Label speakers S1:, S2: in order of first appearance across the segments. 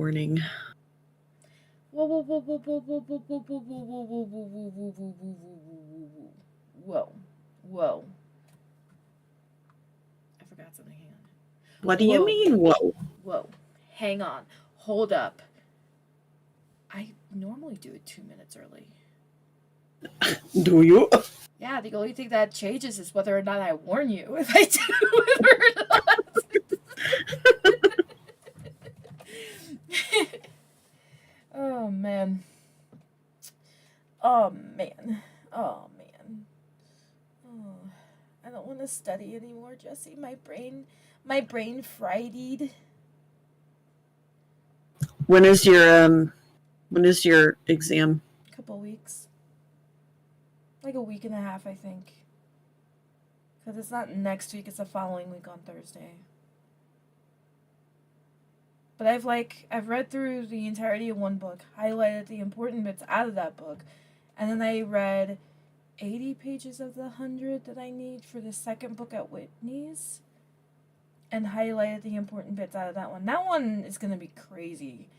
S1: warning.
S2: Whoa, whoa, whoa, whoa, whoa, whoa, whoa, whoa, whoa, whoa, whoa, whoa, whoa, whoa, whoa, whoa, whoa, whoa, whoa. I forgot something. Hang on.
S1: What do you
S2: Whoa,
S1: mean, whoa?
S2: whoa. Hang on. Hold up. I normally do it 2 minutes early.
S1: Do you?
S2: Yeah, the only thing that changes is whether or not I warn you if I do it or not. Oh, man. Oh, man. Oh, man. Oh, I don't want to study anymore, Jessi. My brain fried.
S1: When is your exam?
S2: Couple weeks. Like a week and a half, I think. Because it's not next week, it's the following week on Thursday. But I've read through the entirety of one book, highlighted the important bits out of that book, and then I read 80 pages of the 100 that I need for the second book at Whitney's, and highlighted the important bits out of that one. That one is going to be crazy,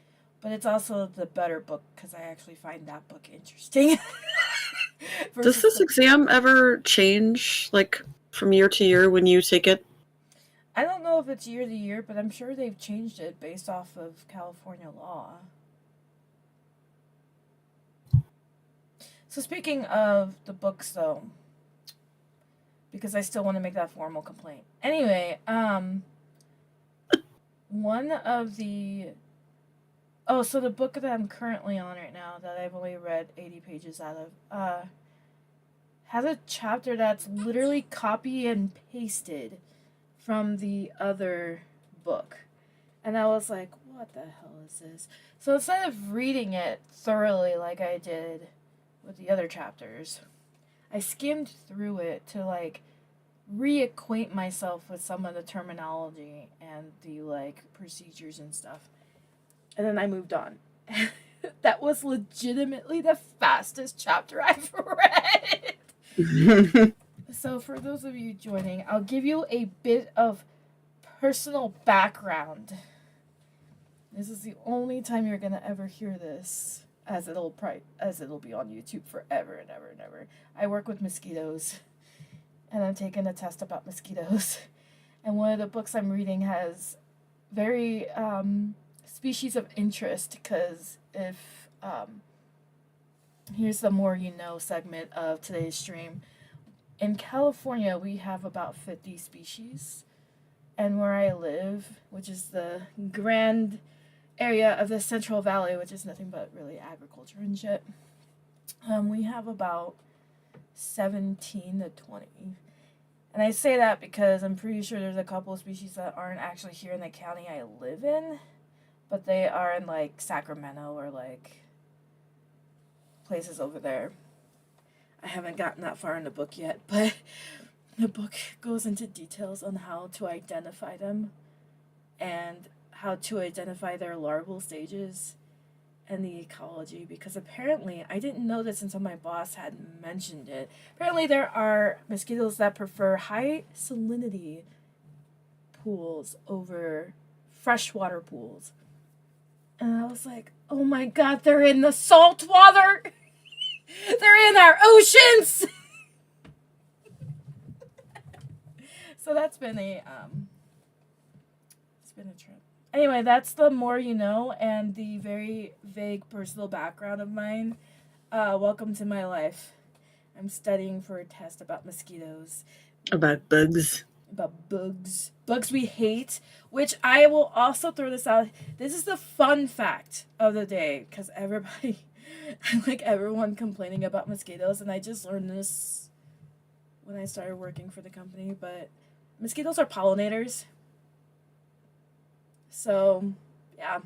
S2: but it's also the better book because I actually find that book interesting.
S1: Does this exam ever change, like, from year to year when you take it?
S2: I don't know if it's year to year, but I'm sure they've changed it based off of California law. So speaking of the books, though, because I still want to make that formal complaint. Anyway, one of the... Oh, so the book that I'm currently on right now, that I've only read 80 pages out of, has a chapter that's literally copy and pasted from the other book. And I was like, what the hell is this? So instead of reading it thoroughly like I did with the other chapters, I skimmed through it to, like, reacquaint myself with some of the terminology and the, like, procedures and stuff. And then I moved on. That was legitimately the fastest chapter I've read. So for those of you joining, I'll give you a bit of personal background. This is the only time you're gonna ever hear this, as it'll be on YouTube forever and ever and ever. I work with mosquitoes, and I'm taking a test about mosquitoes. And one of the books I'm reading has very species of interest, because if here's the more you know segment of today's stream. In California, we have about 50 species, and where I live, which is the grand area of the Central Valley, which is nothing but really agriculture and shit, we have about 17 to 20. And I say that because I'm pretty sure there's a couple of species that aren't actually here in the county I live in, but they are in, like, Sacramento or, like, places over there. I haven't gotten that far in the book yet, but the book goes into details on how to identify them and how to identify their larval stages and the ecology, because apparently, I didn't know this until my boss had mentioned it, apparently there are mosquitoes that prefer high salinity pools over freshwater pools. And I was like, oh my god, they're in the salt water! They're in our oceans! So that's been it's been a trip. Anyway, that's the more you know and the very vague personal background of mine. Welcome to my life. I'm studying for a test about mosquitoes.
S1: About bugs.
S2: About bugs. Bugs we hate, which I will also throw this out. This is the fun fact of the day, because everybody... I like everyone complaining about mosquitoes, and I just learned this when I started working for the company, but mosquitoes are pollinators. So, yeah.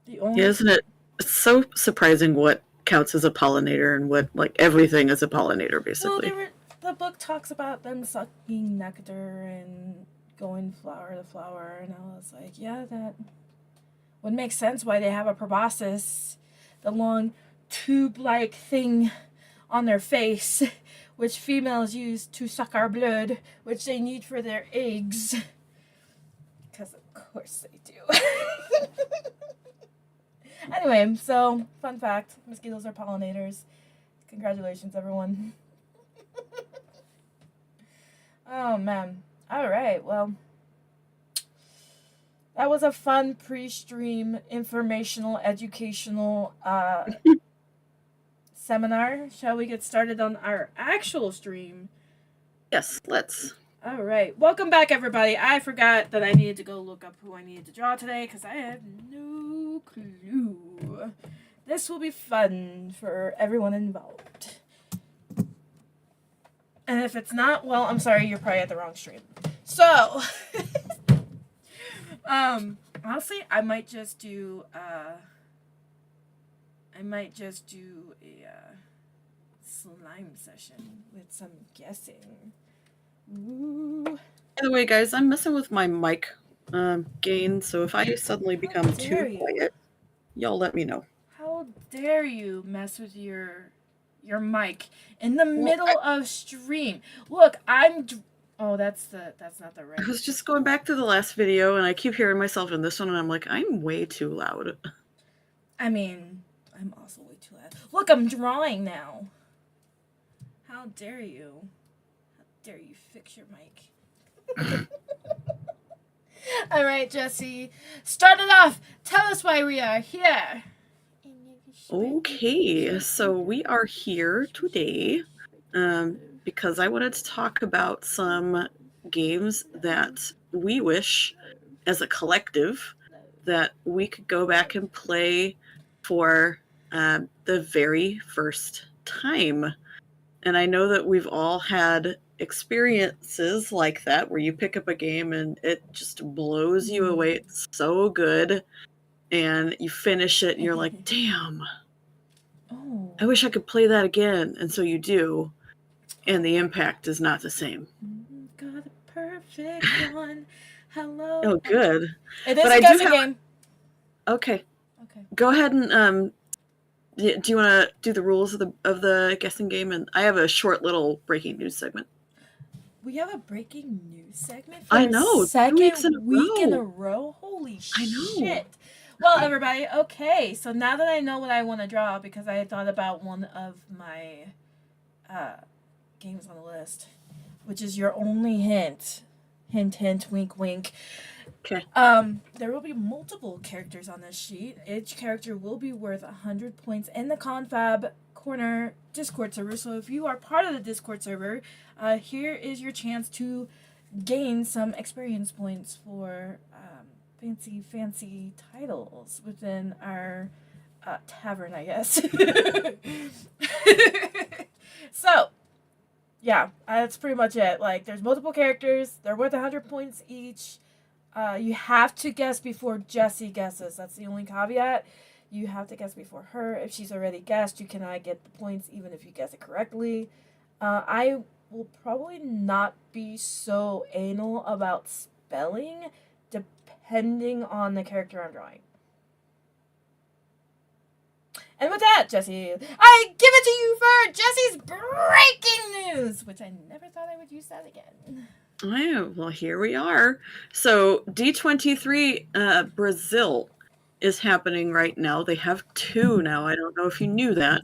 S1: Isn't it? It's so surprising what counts as a pollinator and what, like, everything is a pollinator, basically.
S2: Well, the book talks about them sucking nectar and going flower to flower, and I was like, yeah, that would make sense why they have a proboscis, the long tube-like thing on their face, which females use to suck our blood, which they need for their eggs. Because of course they do. Anyway, so fun fact: mosquitoes are pollinators. Congratulations, everyone. Oh man. All right. Well, that was a fun pre-stream informational educational seminar. Shall we get started on our actual stream?
S1: Yes, let's.
S2: All right. Welcome back, everybody. I forgot that I needed to go look up who I needed to draw today because I have no clue. This will be fun for everyone involved. And if it's not, well, I'm sorry, you're probably at the wrong stream. So, honestly, I might just do a slime session with some guessing. Ooh.
S1: By the way, guys, I'm messing with my mic gain, so if I suddenly become too quiet, y'all let me know.
S2: How dare you mess with your mic in the middle of stream? Look, oh, that's not the right.
S1: I was just going back to the last video, and I keep hearing myself in this one, and I'm like, I'm way too loud.
S2: I mean, I'm also way too loud. Look, I'm drawing now. How dare you? How dare you fix your mic? All right, Jessi, start it off. Tell us why we are here.
S1: Okay, so we are here today because I wanted to talk about some games that we wish, as a collective, that we could go back and play for the very first time. And I know that we've all had experiences like that where you pick up a game and it just blows you away. It's so good. And you finish it and you're like, damn, I wish I could play that again. And so you do. And the impact is not the same.
S2: Got a perfect one. Hello.
S1: Oh, good.
S2: It is a guessing game.
S1: Okay. Go ahead and do you want to do the rules of the guessing game? And I have a short little breaking news segment.
S2: We have a breaking news segment
S1: for I know,
S2: second week in a row? Holy shit. Well, everybody, okay. So now that I know what I want to draw, because I had thought about one of my games on the list, which is your only hint. Hint, hint, wink, wink.
S1: Okay.
S2: There will be multiple characters on this sheet. Each character will be worth 100 points in the Confab Corner Discord server. So if you are part of the Discord server, here is your chance to gain some experience points for fancy titles within our tavern, I guess. So, yeah, that's pretty much it. Like, there's multiple characters. They're worth 100 points each. You have to guess before Jessi guesses. That's the only caveat. You have to guess before her. If she's already guessed, you cannot get the points even if you guess it correctly. I will probably not be so anal about spelling depending on the character I'm drawing. And with that, Jessi, I give it to you for Jessi's breaking news, which I never thought I would use that again.
S1: Oh, well, here we are. So D23 Brazil is happening right now. They have two now. I don't know if you knew that.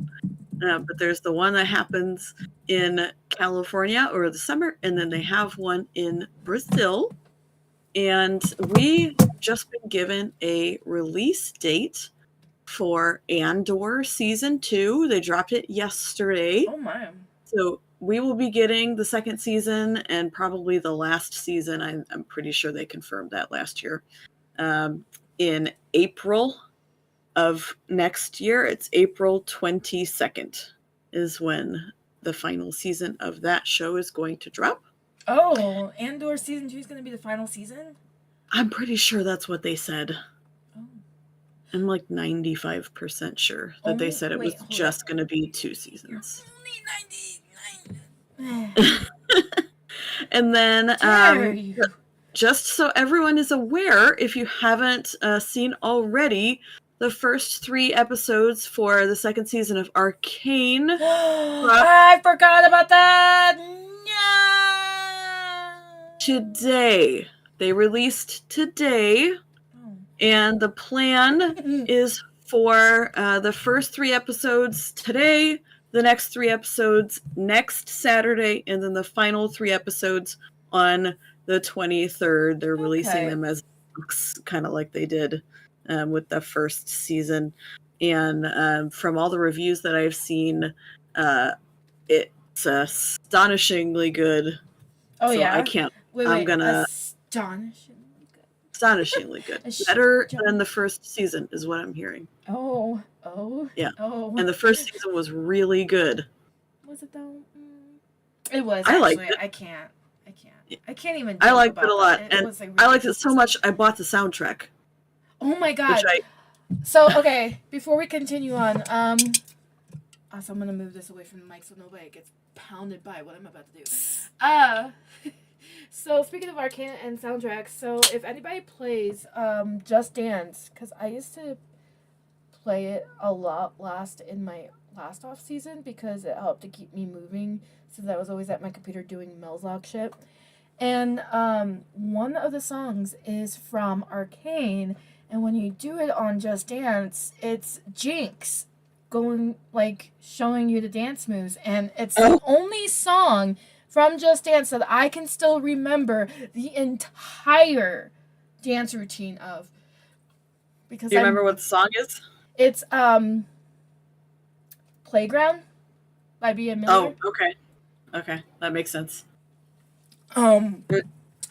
S1: But there's the one that happens in California over the summer, and then they have one in Brazil. And we just been given a release date for Andor Season 2. They dropped it yesterday.
S2: Oh, my.
S1: So we will be getting the second season and probably the last season. I'm pretty sure they confirmed that last year. In April of next year, it's April 22nd is when the final season of that show is going to drop.
S2: Oh, Andor Season 2 is going to be the final season?
S1: I'm pretty sure that's what they said. Oh. I'm like 95% sure that they said it was just going to be 2 seasons.
S2: You're only 99.
S1: And then just so everyone is aware, if you haven't seen already, the first 3 episodes for the second season of Arcane.
S2: I forgot about that. No.
S1: Today. They released today. And the plan is for the first 3 episodes today, the next 3 episodes next Saturday, and then the final 3 episodes on the 23rd. They're releasing them as books, kind of like they did with the first season. And from all the reviews that I've seen, it's astonishingly good.
S2: Oh,
S1: so
S2: yeah?
S1: I can't.
S2: Wait,
S1: I'm gonna. Astonishingly good. Better than the first season is what I'm hearing.
S2: Oh.
S1: Yeah.
S2: Oh.
S1: And the first season was really good.
S2: Was it though? It was,
S1: I liked
S2: actually.
S1: it.
S2: I can't even
S1: I
S2: joke
S1: liked
S2: about
S1: it a lot.
S2: that.
S1: And
S2: was a really
S1: I liked
S2: good
S1: it so
S2: season.
S1: much I bought the soundtrack.
S2: Oh my god.
S1: Which
S2: So, okay, before we continue on, also I'm gonna move this away from the mic so nobody gets pounded by what I'm about to do. So speaking of Arcana and soundtracks, so if anybody plays Just Dance, because I used to play it a lot in my last off season because it helped to keep me moving since I was always at my computer doing Melzog shit. And one of the songs is from Arcane, and when you do it on Just Dance, it's Jinx going, like, showing you the dance moves, and it's the only song from Just Dance that I can still remember the entire dance routine of. Because
S1: do you remember what the song is?
S2: It's Playground by B.M. Miller.
S1: Oh, okay. Okay, that makes sense.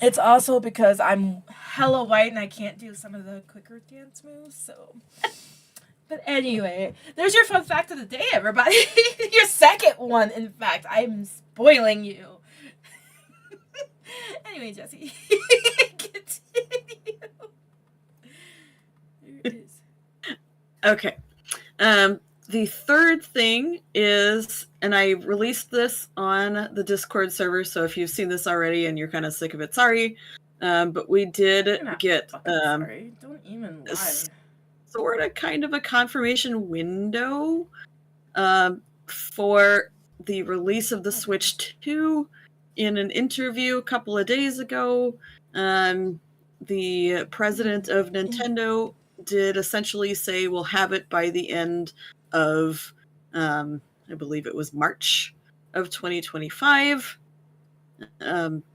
S2: It's also because I'm hella white and I can't do some of the quicker dance moves, so. But anyway, there's your fun fact of the day, everybody. Your second one, in fact. I'm spoiling you. Anyway, Jessi, continue. There it is.
S1: Okay. The third thing is, and I released this on the Discord server, so if you've seen this already and you're kind of sick of it, sorry. But we did get
S2: sorry. Don't even lie.
S1: Sort of kind of a confirmation window for the release of the Switch 2. In an interview a couple of days ago, the president of Nintendo did essentially say we'll have it by the end of, I believe it was March of 2025.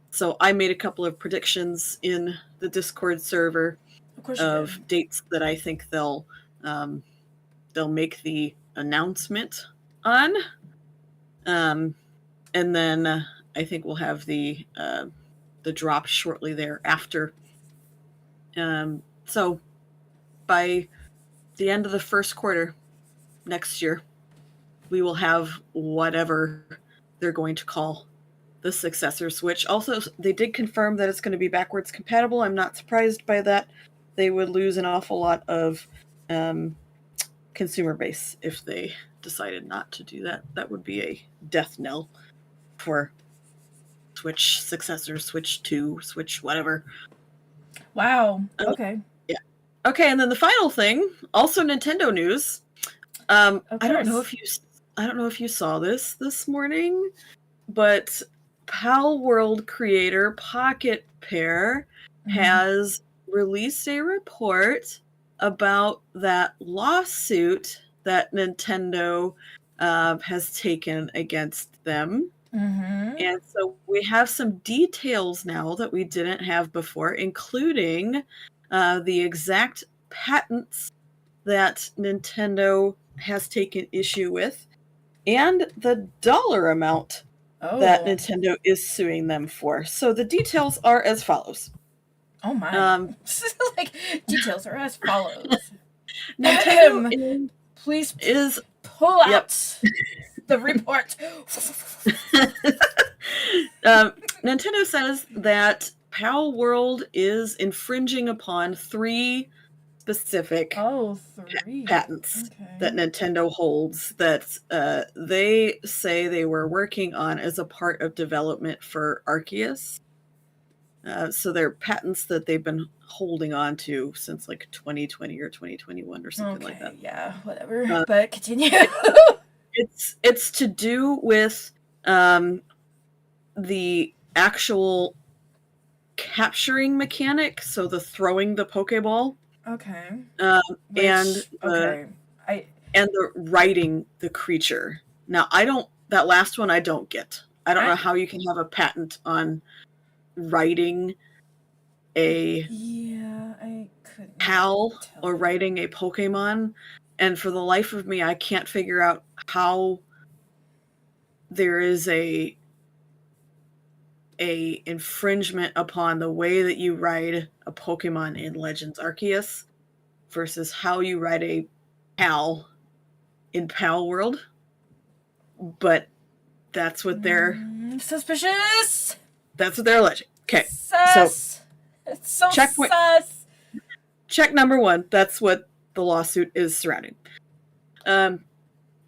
S1: So I made a couple of predictions in the Discord server of dates that I think they'll make the announcement on. And then I think we'll have the drop shortly thereafter. So by the end of the first quarter next year, we will have whatever they're going to call the successor Switch. Also, they did confirm that it's going to be backwards compatible. I'm not surprised by that. They would lose an awful lot of consumer base if they decided not to do that. That would be a death knell for Switch successor, Switch 2, Switch whatever.
S2: Wow. Okay.
S1: Yeah. Okay, and then the final thing, also Nintendo news. I don't know if you saw this morning, but Pal World creator Pocket Pair has released a report about that lawsuit that Nintendo has taken against them. And so we have some details now that we didn't have before, including the exact patents that Nintendo has taken issue with and the dollar amount that Nintendo is suing them for. So the details are as follows.
S2: Oh my. Like, details are as follows.
S1: Nintendo
S2: please pull out the report.
S1: Nintendo says that Pal World is infringing upon 3 specific patents that Nintendo holds that they say they were working on as a part of development for Arceus. So they're patents that they've been holding on to since like 2020 or 2021 or something like that.
S2: Yeah, whatever. But continue.
S1: It's to do with the actual capturing mechanic, so the throwing the Pokeball.
S2: Okay.
S1: um, and
S2: Which
S1: the
S2: okay. I
S1: and the writing the creature. Now, I don't that last one I don't get. I don't know
S2: I
S1: how you can have a patent on writing a
S2: yeah, I could not
S1: PAL
S2: tell
S1: or
S2: you.
S1: writing a Pokemon, and for the life of me, I can't figure out how there is a infringement upon the way that you ride a Pokemon in Legends Arceus versus how you ride a PAL in PAL World. But that's what they're
S2: Suspicious.
S1: that's what they're alleging. Okay, so
S2: Sus. It's so
S1: checkpoint
S2: sus.
S1: check number one. That's what the lawsuit is surrounding. Um,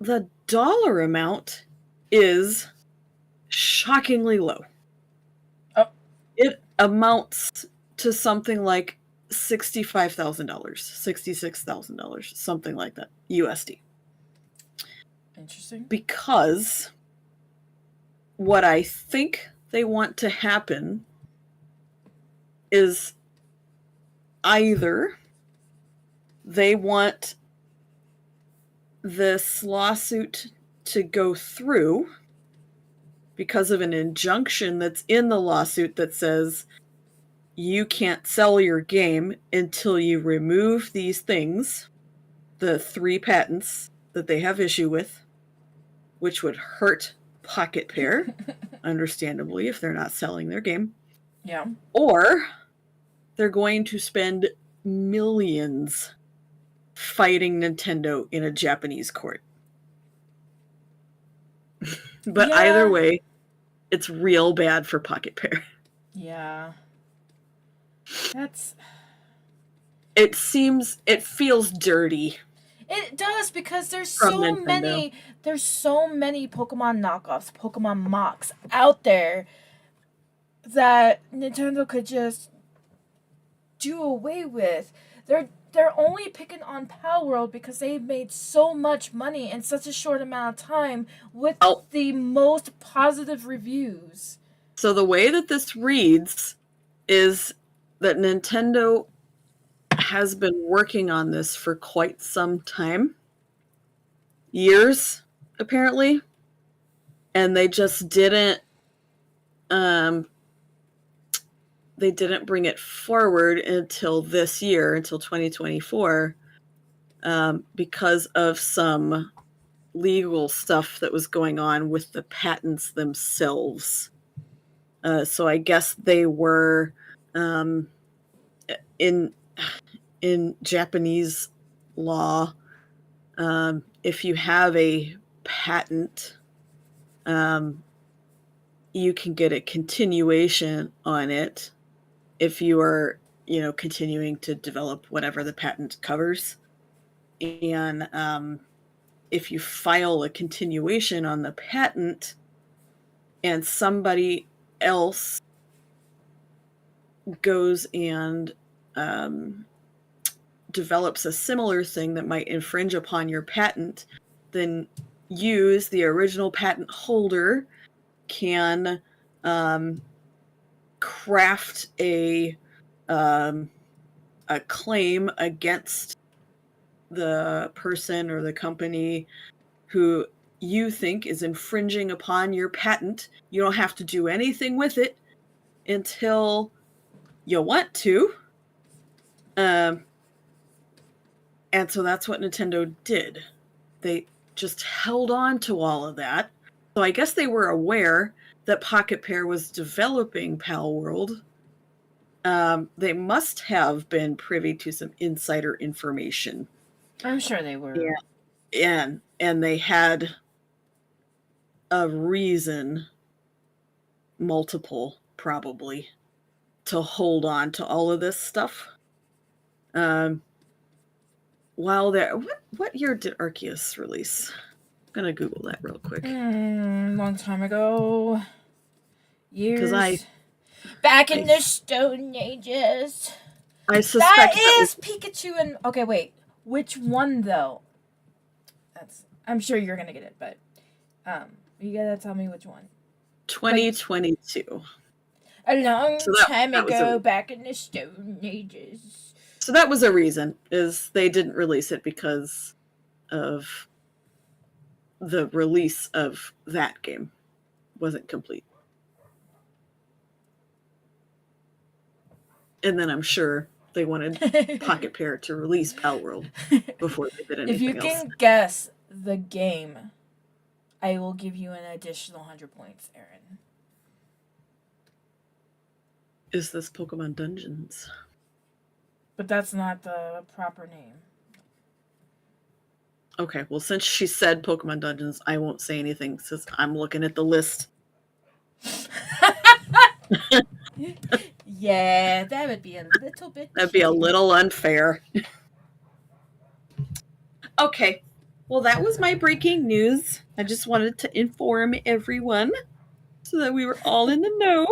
S1: the dollar amount is shockingly low.
S2: Oh,
S1: It amounts to something like $65,000, $66,000, something like that, USD.
S2: interesting.
S1: Because what I think they want to happen is either they want this lawsuit to go through because of an injunction that's in the lawsuit that says you can't sell your game until you remove these things, the 3 patents that they have issue with, which would hurt Pocket Pair, understandably, if they're not selling their game.
S2: Yeah.
S1: Or they're going to spend millions fighting Nintendo in a Japanese court. But either
S2: Yeah.
S1: way, it's real bad for Pocket Pair.
S2: Yeah. That's
S1: It feels dirty
S2: it does because
S1: from Nintendo.
S2: there's so many Pokemon knockoffs, Pokemon mocks out there that Nintendo could just do away with. They're only picking on Pal World because they've made so much money in such a short amount of time with
S1: Oh,
S2: the most positive reviews.
S1: so the way that this reads is that Nintendo has been working on this for quite some time. Years, apparently. And they just didn't they didn't bring it forward until this year, until 2024, because of some legal stuff that was going on with the patents themselves. So I guess they were in Japanese law. If you have a patent, you can get a continuation on it if you are, continuing to develop whatever the patent covers. And if you file a continuation on the patent and somebody else goes and develops a similar thing that might infringe upon your patent, then you, as the original patent holder, can craft a claim against the person or the company who you think is infringing upon your patent. You don't have to do anything with it until you want to. And so that's what Nintendo did. They just held on to all of that. So I guess they were aware that Pocket Pair was developing Pal World. They must have been privy to some insider information.
S2: I'm sure they were.
S1: And they had a reason, multiple probably, to hold on to all of this stuff. While there, what year did Arceus release? I'm gonna Google that real quick.
S2: Long time ago. Years.
S1: Because
S2: back in the Stone Ages.
S1: I suspect
S2: that is Pikachu and okay, wait. Which one though? I'm sure you're gonna get it, but you gotta tell me which one.
S1: 2022.
S2: A long time ago, back in the Stone Ages.
S1: So that was a reason, is they didn't release it because of the release of that game wasn't complete. And then I'm sure they wanted Pocket Pair to release Pal World before they did
S2: If you
S1: anything else.
S2: can guess the game, I will give you an additional 100 points, Aaron.
S1: Is this Pokemon Dungeons?
S2: But that's not the proper name.
S1: Okay, well, since she said Pokemon Dungeons, I won't say anything since I'm looking at the list.
S2: Yeah, that would be a little bit.
S1: That'd be a little unfair. Okay, well, that was my breaking news. I just wanted to inform everyone so that we were all in the know.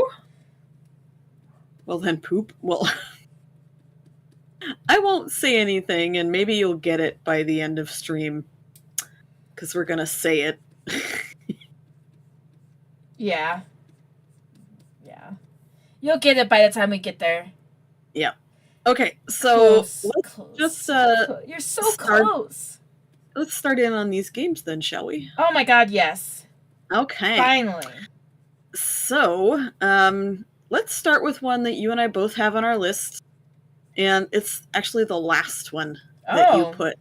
S1: Well, then, poop. Well, I won't say anything, and maybe you'll get it by the end of stream because we're going to say it.
S2: Yeah. Yeah. You'll get it by the time we get there.
S1: Yeah. Okay, so let's just
S2: You're so close.
S1: Let's start in on these games then, shall we?
S2: Oh my god, yes.
S1: Okay.
S2: Finally.
S1: So, let's start with one that you and I both have on our list. And it's actually the last one that you put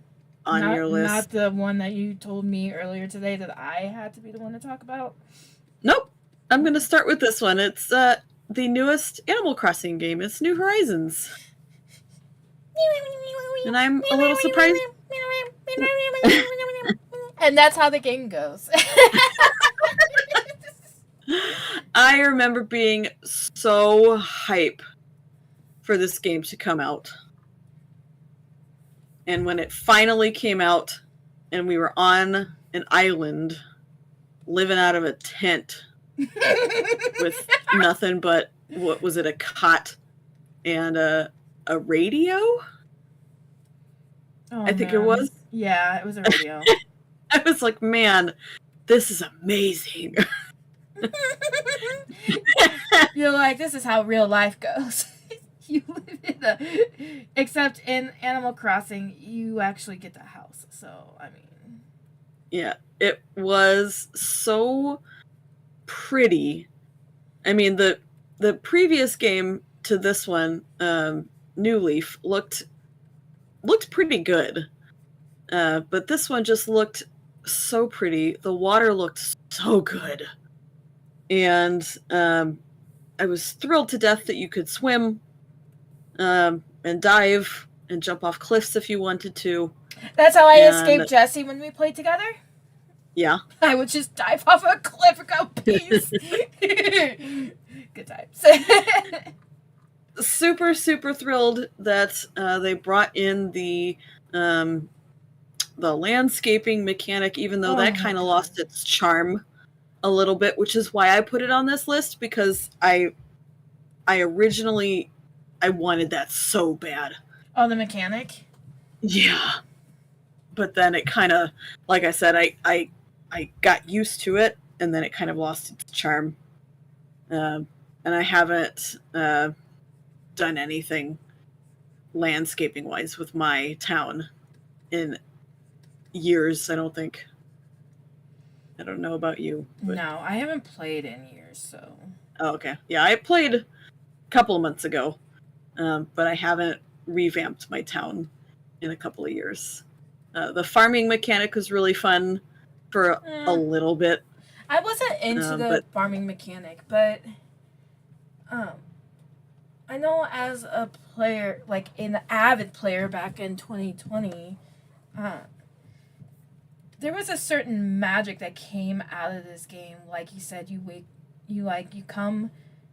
S1: on your list.
S2: Not the one that you told me earlier today that I had to be the one to talk about?
S1: Nope. I'm going to start with this one. It's the newest Animal Crossing game. It's New Horizons. And I'm a little surprised.
S2: And that's how the game goes.
S1: I remember being so hype for this game to come out. And when it finally came out and we were on an island living out of a tent with nothing but, what was it, a cot and a radio?
S2: Oh,
S1: I think it was.
S2: Yeah, it was a radio.
S1: I was like, man, this is amazing.
S2: You're like, this is how real life goes. You live in except in Animal Crossing, you actually get the house. So, I mean.
S1: Yeah, it was so pretty. I mean, the previous game to this one, New Leaf, looked pretty good. But this one just looked so pretty. The water looked so good. And I was thrilled to death that you could swim and dive and jump off cliffs if you wanted to.
S2: That's how I escaped Jessi when we played together?
S1: Yeah.
S2: I would just dive off a cliff and go, peace. Good times.
S1: Super, super thrilled that they brought in the landscaping mechanic, even though that kind of lost its charm a little bit, which is why I put it on this list, because I originally wanted that so bad.
S2: Oh, the mechanic?
S1: Yeah. But then it kind of, like I said, I got used to it, and then it kind of lost its charm. And I haven't done anything landscaping-wise with my town in years, I don't think. I don't know about you. But...
S2: No, I haven't played in years, so...
S1: Oh, okay. Yeah, I played a couple of months ago, but I haven't revamped my town in a couple of years. The farming mechanic was really fun for a little bit.
S2: I wasn't into the farming mechanic, but I know as a player, like an avid player back in 2020, there was a certain magic that came out of this game. Like you said, you come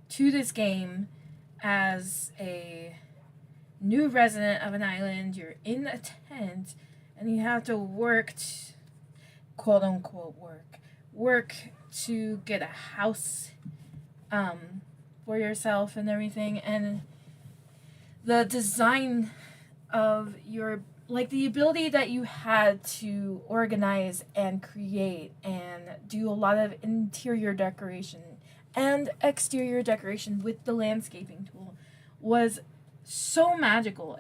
S2: to this game as a new resident of an island. You're in a tent, and you have to work, quote unquote work to get a house for yourself and everything. And the design of your, like the ability that you had to organize and create and do a lot of interior decoration and exterior decoration with the landscaping tool was so magical.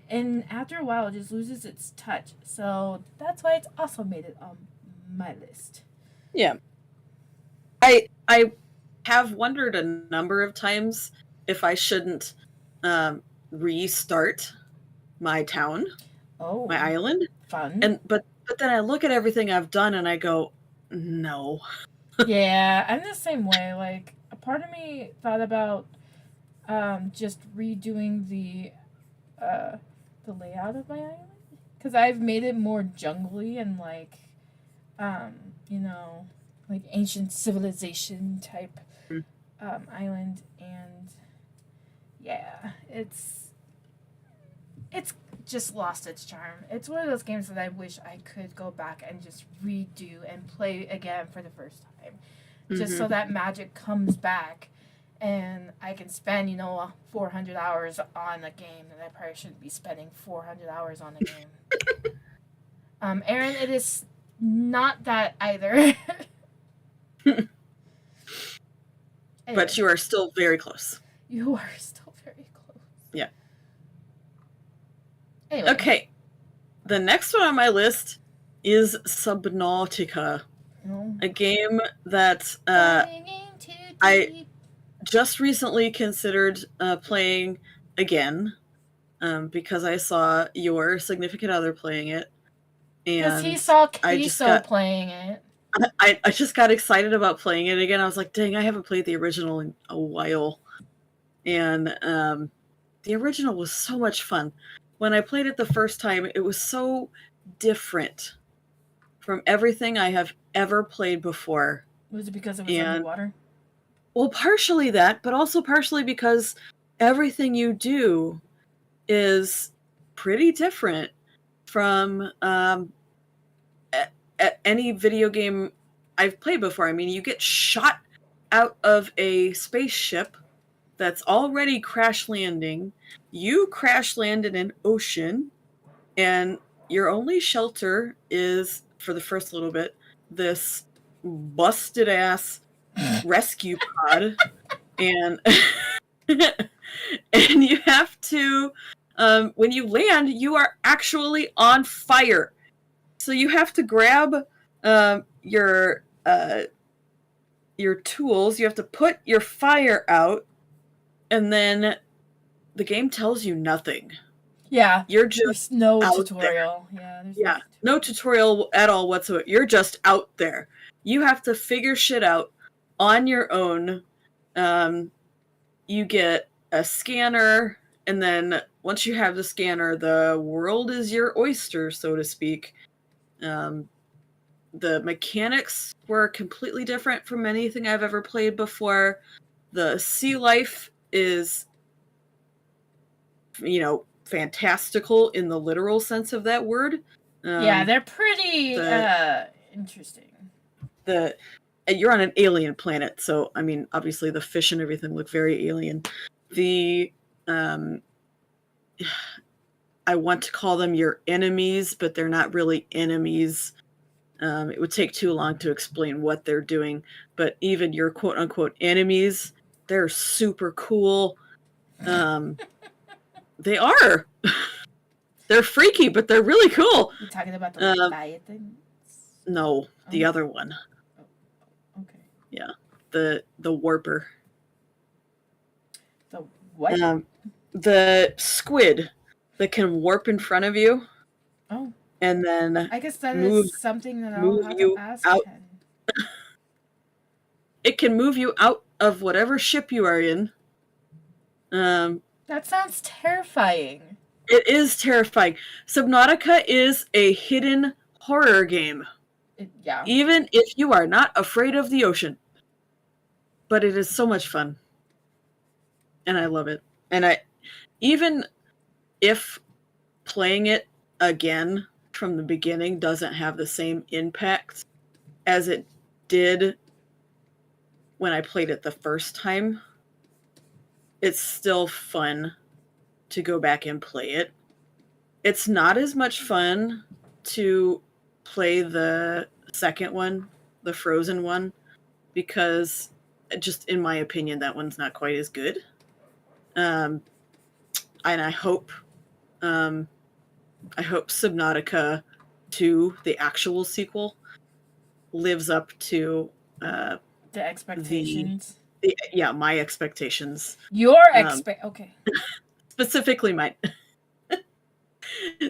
S2: and after a while, it just loses its touch. So that's why it's also made it on my list.
S1: Yeah. I have wondered a number of times if I shouldn't restart my town,
S2: Oh,
S1: my island.
S2: fun.
S1: But then I look at everything I've done and I go, no.
S2: Yeah, I'm the same way. Like, a part of me thought about just redoing the layout of my island because I've made it more jungly and like um, you know, like ancient civilization type island, and yeah, it's just lost its charm. It's one of those games that I wish I could go back and just redo and play again for the first time, just so that magic comes back, and I can spend 400 hours on a game that I probably shouldn't be spending 400 hours on a game. Aaron, it is not that either. Anyway,
S1: But you are still very close.
S2: you are still very close.
S1: Yeah.
S2: Anyway.
S1: Okay. The next one on my list is Subnautica, a game that I just recently considered playing again because I saw your significant other playing it.
S2: Because he saw Queso playing it.
S1: I just got excited about playing it again. I was like, dang, I haven't played the original in a while. And the original was so much fun. When I played it the first time, it was so different from everything I have ever played before.
S2: Was it because it was underwater?
S1: Well, partially that, but also partially because everything you do is pretty different from any video game I've played before. I mean, you get shot out of a spaceship that's already crash landing. You crash land in an ocean, and your only shelter is, for the first little bit, this busted ass rescue pod, and and you have to when you land, you are actually on fire. So you have to grab your tools. You have to put your fire out, and then the game tells you nothing.
S2: Yeah,
S1: you're just
S2: there's no tutorial. There.
S1: Yeah, no tutorial at all whatsoever. You're just out there. You have to figure shit out on your own. You get a scanner, and then once you have the scanner, the world is your oyster, so to speak. The mechanics were completely different from anything I've ever played before. The sea life is, fantastical in the literal sense of that word.
S2: Yeah, they're pretty interesting.
S1: You're on an alien planet, so I mean, obviously the fish and everything look very alien. I want to call them your enemies, but they're not really enemies. It would take too long to explain what they're doing, but even your quote-unquote enemies, they're super cool. They are. They're freaky, but they're really cool.
S2: You talking about the Leviathans?
S1: No, the other one.
S2: Oh, okay.
S1: Yeah, the warper.
S2: The what?
S1: The squid that can warp in front of you.
S2: Oh.
S1: And then
S2: I guess that is something that I'll have to ask
S1: out.
S2: Ken.
S1: It can move you out of whatever ship you are in.
S2: That sounds terrifying.
S1: It is terrifying. Subnautica is a hidden horror game.
S2: Yeah.
S1: Even if you are not afraid of the ocean. But it is so much fun. And I love it. And even if playing it again from the beginning doesn't have the same impact as it did when I played it the first time, it's still fun to go back and play it. It's not as much fun to play the second one, the Frozen one, because just in my opinion, that one's not quite as good. And I hope I hope Subnautica 2, the actual sequel, lives up to
S2: The
S1: the
S2: expectations.
S1: my expectations.
S2: Your
S1: Um,
S2: okay.
S1: Specifically mine.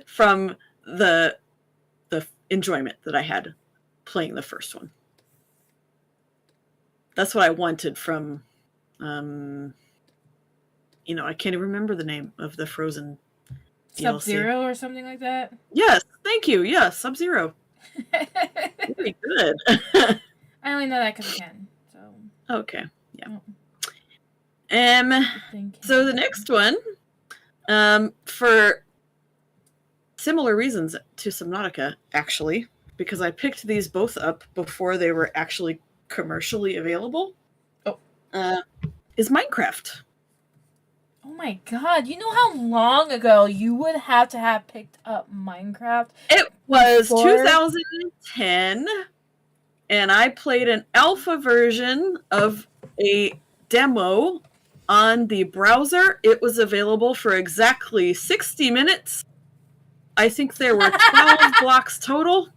S1: From the enjoyment that I had playing the first one. That's what I wanted from I can't even remember the name of the Frozen DLC.
S2: Sub-Zero or something like that?
S1: Yes, thank you. Yes, Sub-Zero. Very good.
S2: I only know that because I can. So.
S1: Okay, yeah.
S2: Oh.
S1: So the next one, for similar reasons to Subnautica, actually, because I picked these both up before they were actually commercially available, is Minecraft.
S2: Oh my god, you know how long ago you would have to have picked up Minecraft?
S1: It was 2010, and I played an alpha version of a demo on the browser. It was available for exactly 60 minutes. I think there were 12 blocks total,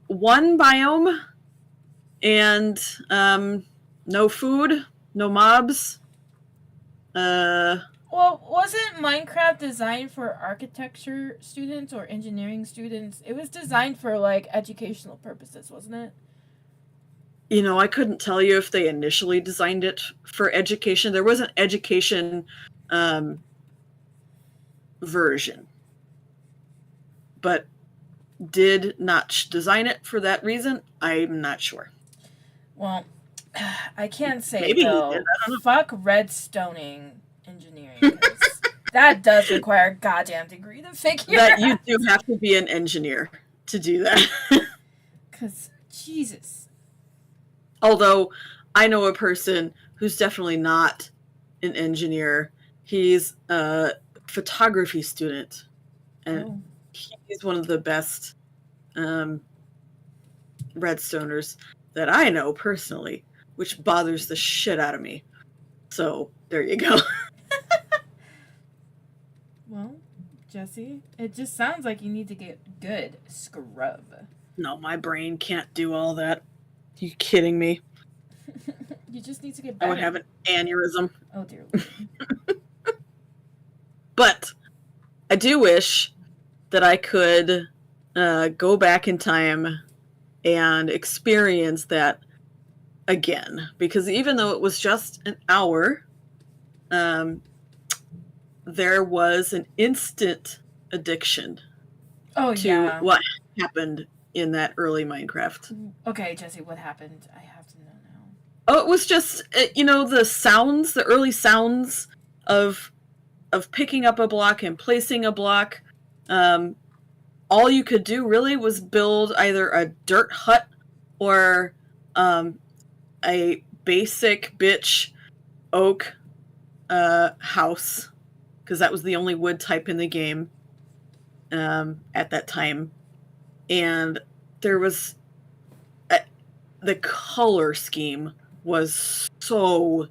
S1: one biome, and no food, no mobs.
S2: Well, wasn't Minecraft designed for architecture students or engineering students? It was designed for, like, educational purposes, wasn't it?
S1: I couldn't tell you if they initially designed it for education. There was an education version, but did not design it for that reason. I'm not sure.
S2: Well, I can't say,
S1: Maybe
S2: though.
S1: he did. I don't know.
S2: Fuck redstoning engineering, because that does require a goddamn degree to figure
S1: that you do have to be an engineer to do that.
S2: Because, Jesus.
S1: Although, I know a person who's definitely not an engineer. He's a photography student, and he's one of the best redstoners that I know personally, which bothers the shit out of me. So, there you go.
S2: Well, Jessi, it just sounds like you need to get good scrub.
S1: No, my brain can't do all that. You kidding me?
S2: You just need to get better.
S1: I would have an aneurysm.
S2: Oh, dear Lord.
S1: But I do wish that I could go back in time and experience that again. Because even though it was just an hour, there was an instant addiction to what happened in that early Minecraft.
S2: Okay, Jessi, what happened? I have to know now.
S1: Oh, it was just, the sounds, the early sounds of picking up a block and placing a block. All you could do really was build either a dirt hut or a basic bitch oak house, because that was the only wood type in the game at that time. And there was the color scheme was so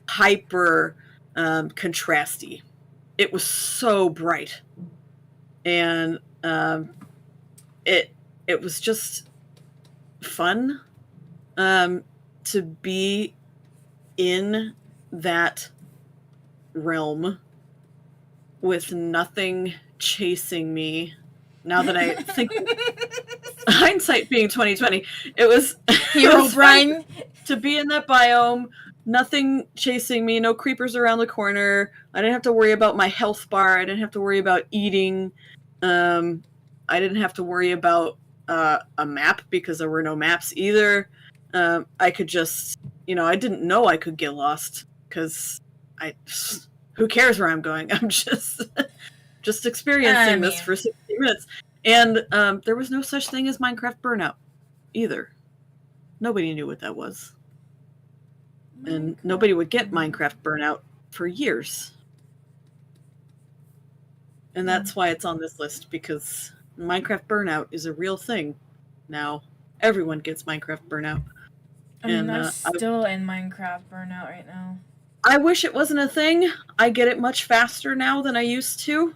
S1: hyper contrasty. It was so bright, and it was just fun to be in that realm with nothing chasing me. Now that I think, hindsight being 2020, it was
S2: Herobrine
S1: to be in that biome, nothing chasing me, no creepers around the corner. I didn't have to worry about my health bar. I didn't have to worry about eating. I didn't have to worry about a map, because there were no maps either. I could just, I didn't know I could get lost, because who cares where I'm going? I'm just experiencing this for 60 minutes. And there was no such thing as Minecraft burnout either. Nobody knew what that was. And nobody would get Minecraft burnout for years. And that's why it's on this list, because Minecraft burnout is a real thing now. Everyone gets Minecraft burnout.
S2: I mean, I'm still in Minecraft burnout right now.
S1: I wish it wasn't a thing. I get it much faster now than I used to,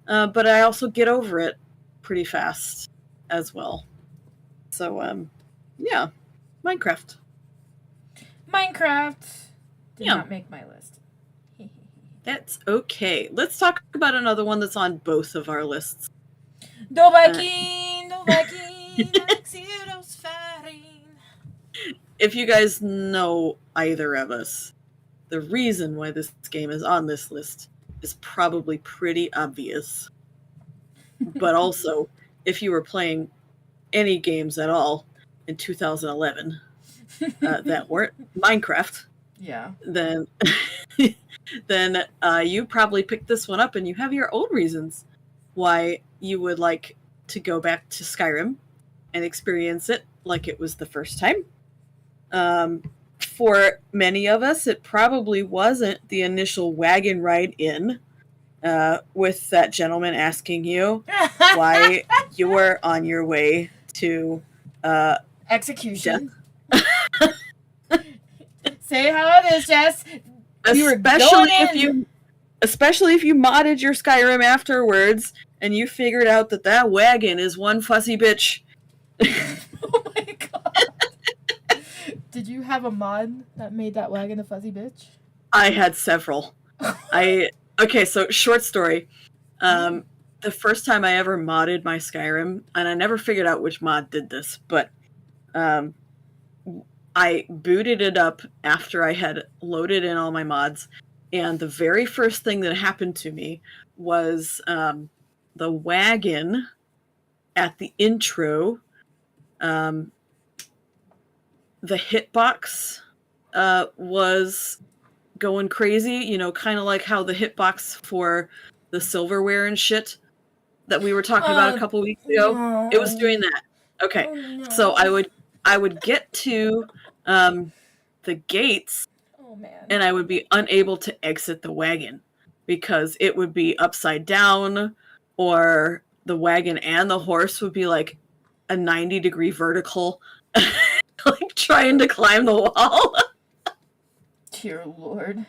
S1: but I also get over it pretty fast as well. So, yeah, Minecraft.
S2: Minecraft did
S1: Yeah,
S2: not make my list.
S1: that's okay. Let's talk about another one that's on both of our lists.
S2: Dovahkiin, Xero's fighting.
S1: If you guys know either of us, the reason why this game is on this list is probably pretty obvious. But also, if you were playing any games at all in 2011 that weren't Minecraft,
S2: Yeah.
S1: then then you probably picked this one up and you have your own reasons why you would like to go back to Skyrim and experience it like it was the first time. For many of us, it probably wasn't the initial wagon ride in with that gentleman asking you why you were on your way to
S2: Execution.
S1: death.
S2: Say how it is, Jess. We were going in.
S1: Especially if you modded your Skyrim afterwards and you figured out that wagon is one fussy bitch.
S2: Oh my god. Did you have a mod that made that wagon a fuzzy bitch?
S1: I had several. Okay, so short story. The first time I ever modded my Skyrim, and I never figured out which mod did this, but I booted it up after I had loaded in all my mods, and the very first thing that happened to me was the wagon at the intro. The hitbox was going crazy, you know, kind of like how the hitbox for the silverware and shit that we were talking about a couple weeks ago.
S2: No.
S1: It was doing that. Okay,
S2: no.
S1: so I would get to the gates,
S2: man.
S1: and I would be unable to exit the wagon because it would be upside down, or the wagon and the horse would be like a 90-degree vertical, like trying to climb the wall.
S2: Dear Lord.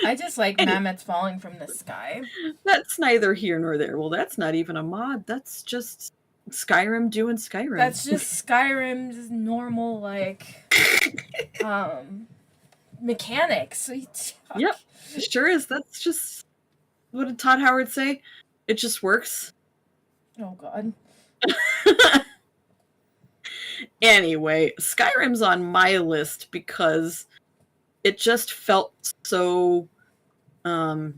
S2: I just like mammoths falling from the sky.
S1: That's neither here nor there. Well, that's not even a mod. That's just Skyrim doing Skyrim.
S2: That's just Skyrim's normal, like, mechanics.
S1: Yep, it sure is. That's just, what did Todd Howard say? It just works.
S2: Oh, God.
S1: Anyway, Skyrim's on my list because it just felt so, one,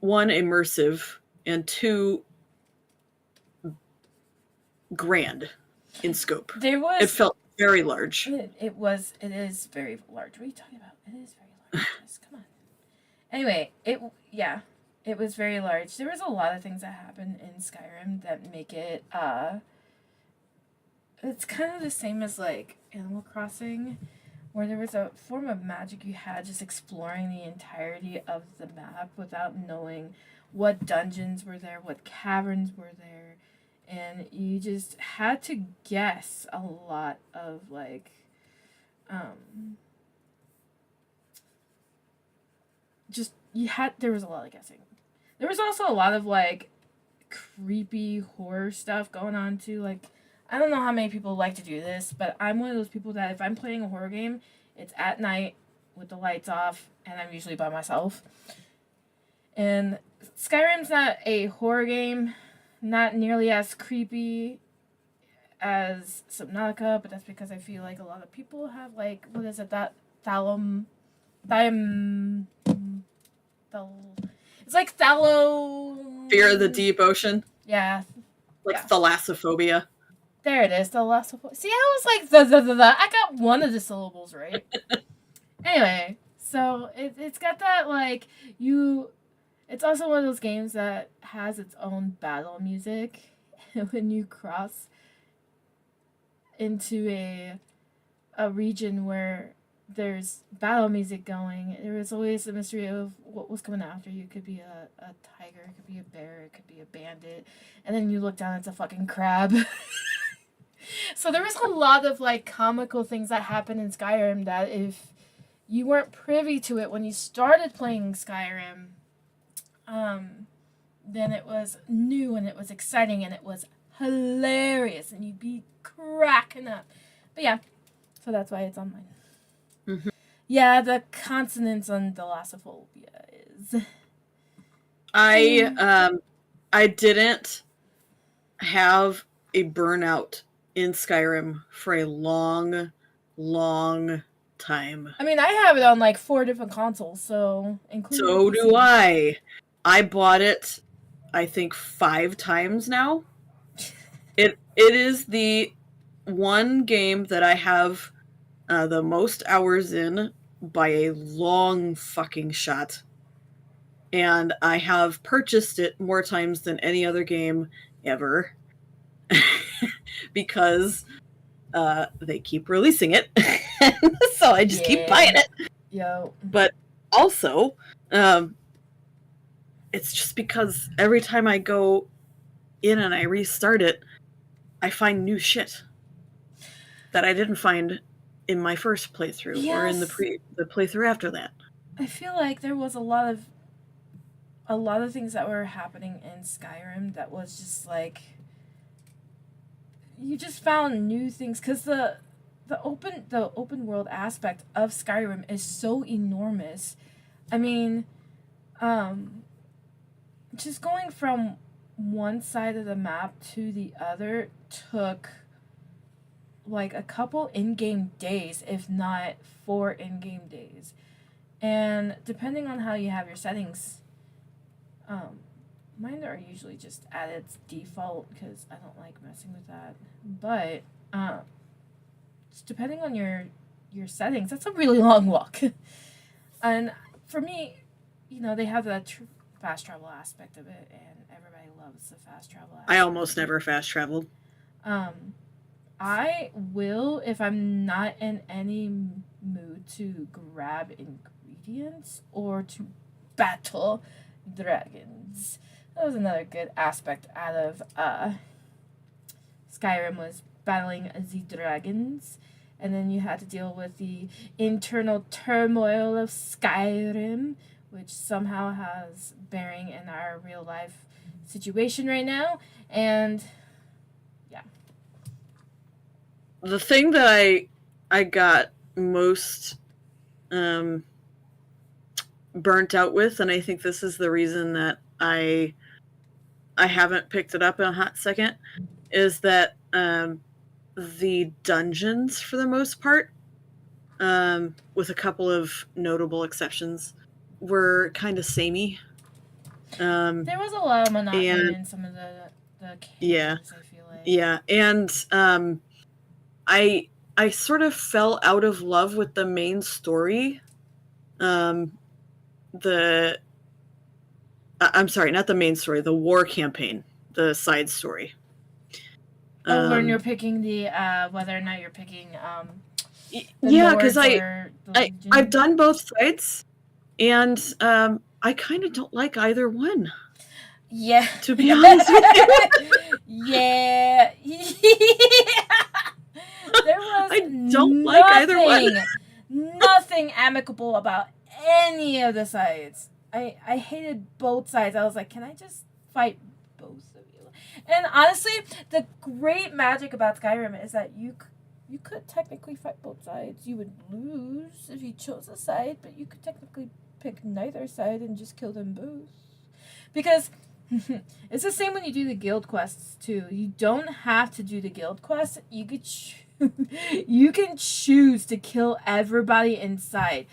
S1: immersive, and two, grand in scope. It felt very large.
S2: It is very large. What are you talking about? It is very large. Come on. Anyway, it was very large. There was a lot of things that happened in Skyrim that make it, it's kind of the same as, like, Animal Crossing, where there was a form of magic you had just exploring the entirety of the map without knowing what dungeons were there, what caverns were there, and you just had to guess a lot of, like, there was a lot of guessing. There was also a lot of, like, creepy horror stuff going on, too. Like, I don't know how many people like to do this, but I'm one of those people that if I'm playing a horror game, it's at night with the lights off, and I'm usually by myself. And Skyrim's not a horror game, not nearly as creepy as Subnautica, but that's because I feel like a lot of people have, like, what is it, that it's like
S1: Fear of the deep ocean.
S2: Yeah.
S1: Like thalassophobia.
S2: There it is, thalassophobia. See, I was like, I got one of the syllables right. Anyway, so it's got that, like, it's also one of those games that has its own battle music. When you cross into a region where there's battle music going, there is always a mystery of what was coming after you. It could be a tiger, it could be a bear, it could be a bandit, and then you look down, it's a fucking crab. So there was a lot of, like, comical things that happen in Skyrim that if you weren't privy to it when you started playing Skyrim, then it was new and it was exciting and it was hilarious and you'd be cracking up. But yeah, so that's why it's on mine.
S1: Mm-hmm.
S2: Yeah, the consonants on thalassophobia is.
S1: I didn't have a burnout in Skyrim for a long, long time.
S2: I mean, I have it on like 4 different consoles, so including.
S1: So do I. I bought it, I think, 5 times now. It is the one game that I have the most hours in by a long fucking shot. And I have purchased it more times than any other game ever. Because they keep releasing it. So I just keep buying it.
S2: Yo.
S1: But also, it's just because every time I go in and I restart it, I find new shit that I didn't find in my first playthrough or in the playthrough after that.
S2: I feel like there was a lot of things that were happening in Skyrim that was just like you just found new things because the open world aspect of Skyrim is so enormous. I mean, just going from one side of the map to the other took like a couple in-game days, if not 4 in-game days. And depending on how you have your settings, mine are usually just at its default because I don't like messing with that. But depending on your settings, that's a really long walk. And for me, they have the fast travel aspect of it, and everybody loves the fast travel aspect.
S1: I almost never fast traveled.
S2: I will if I'm not in any mood to grab ingredients or to battle dragons. That was another good aspect out of Skyrim, was battling the dragons. And then you had to deal with the internal turmoil of Skyrim, which somehow has bearing in our real life situation right now. And yeah.
S1: The thing that I got most burnt out with, and I think this is the reason that I haven't picked it up in a hot second, is that the dungeons, for the most part, with a couple of notable exceptions, were kind of samey.
S2: There was a lot of monotony in some of the characters, I feel like.
S1: Yeah, and I sort of fell out of love with the main story. I'm sorry, not the main story, the war campaign, the side story.
S2: When you're picking the whether or not you're picking
S1: yeah, because I've done both sides, and I kind of don't like either one.
S2: Yeah,
S1: to be honest with you.
S2: Yeah. There was
S1: I don't like either one.
S2: Nothing amicable about any of the sides. I hated both sides. I was like, can I just fight both of you? And honestly, the great magic about Skyrim is that you could technically fight both sides. You would lose if you chose a side, but you could technically pick neither side and just kill them both. Because it's the same when you do the guild quests too. You don't have to do the guild quests. You could you can choose to kill everybody inside.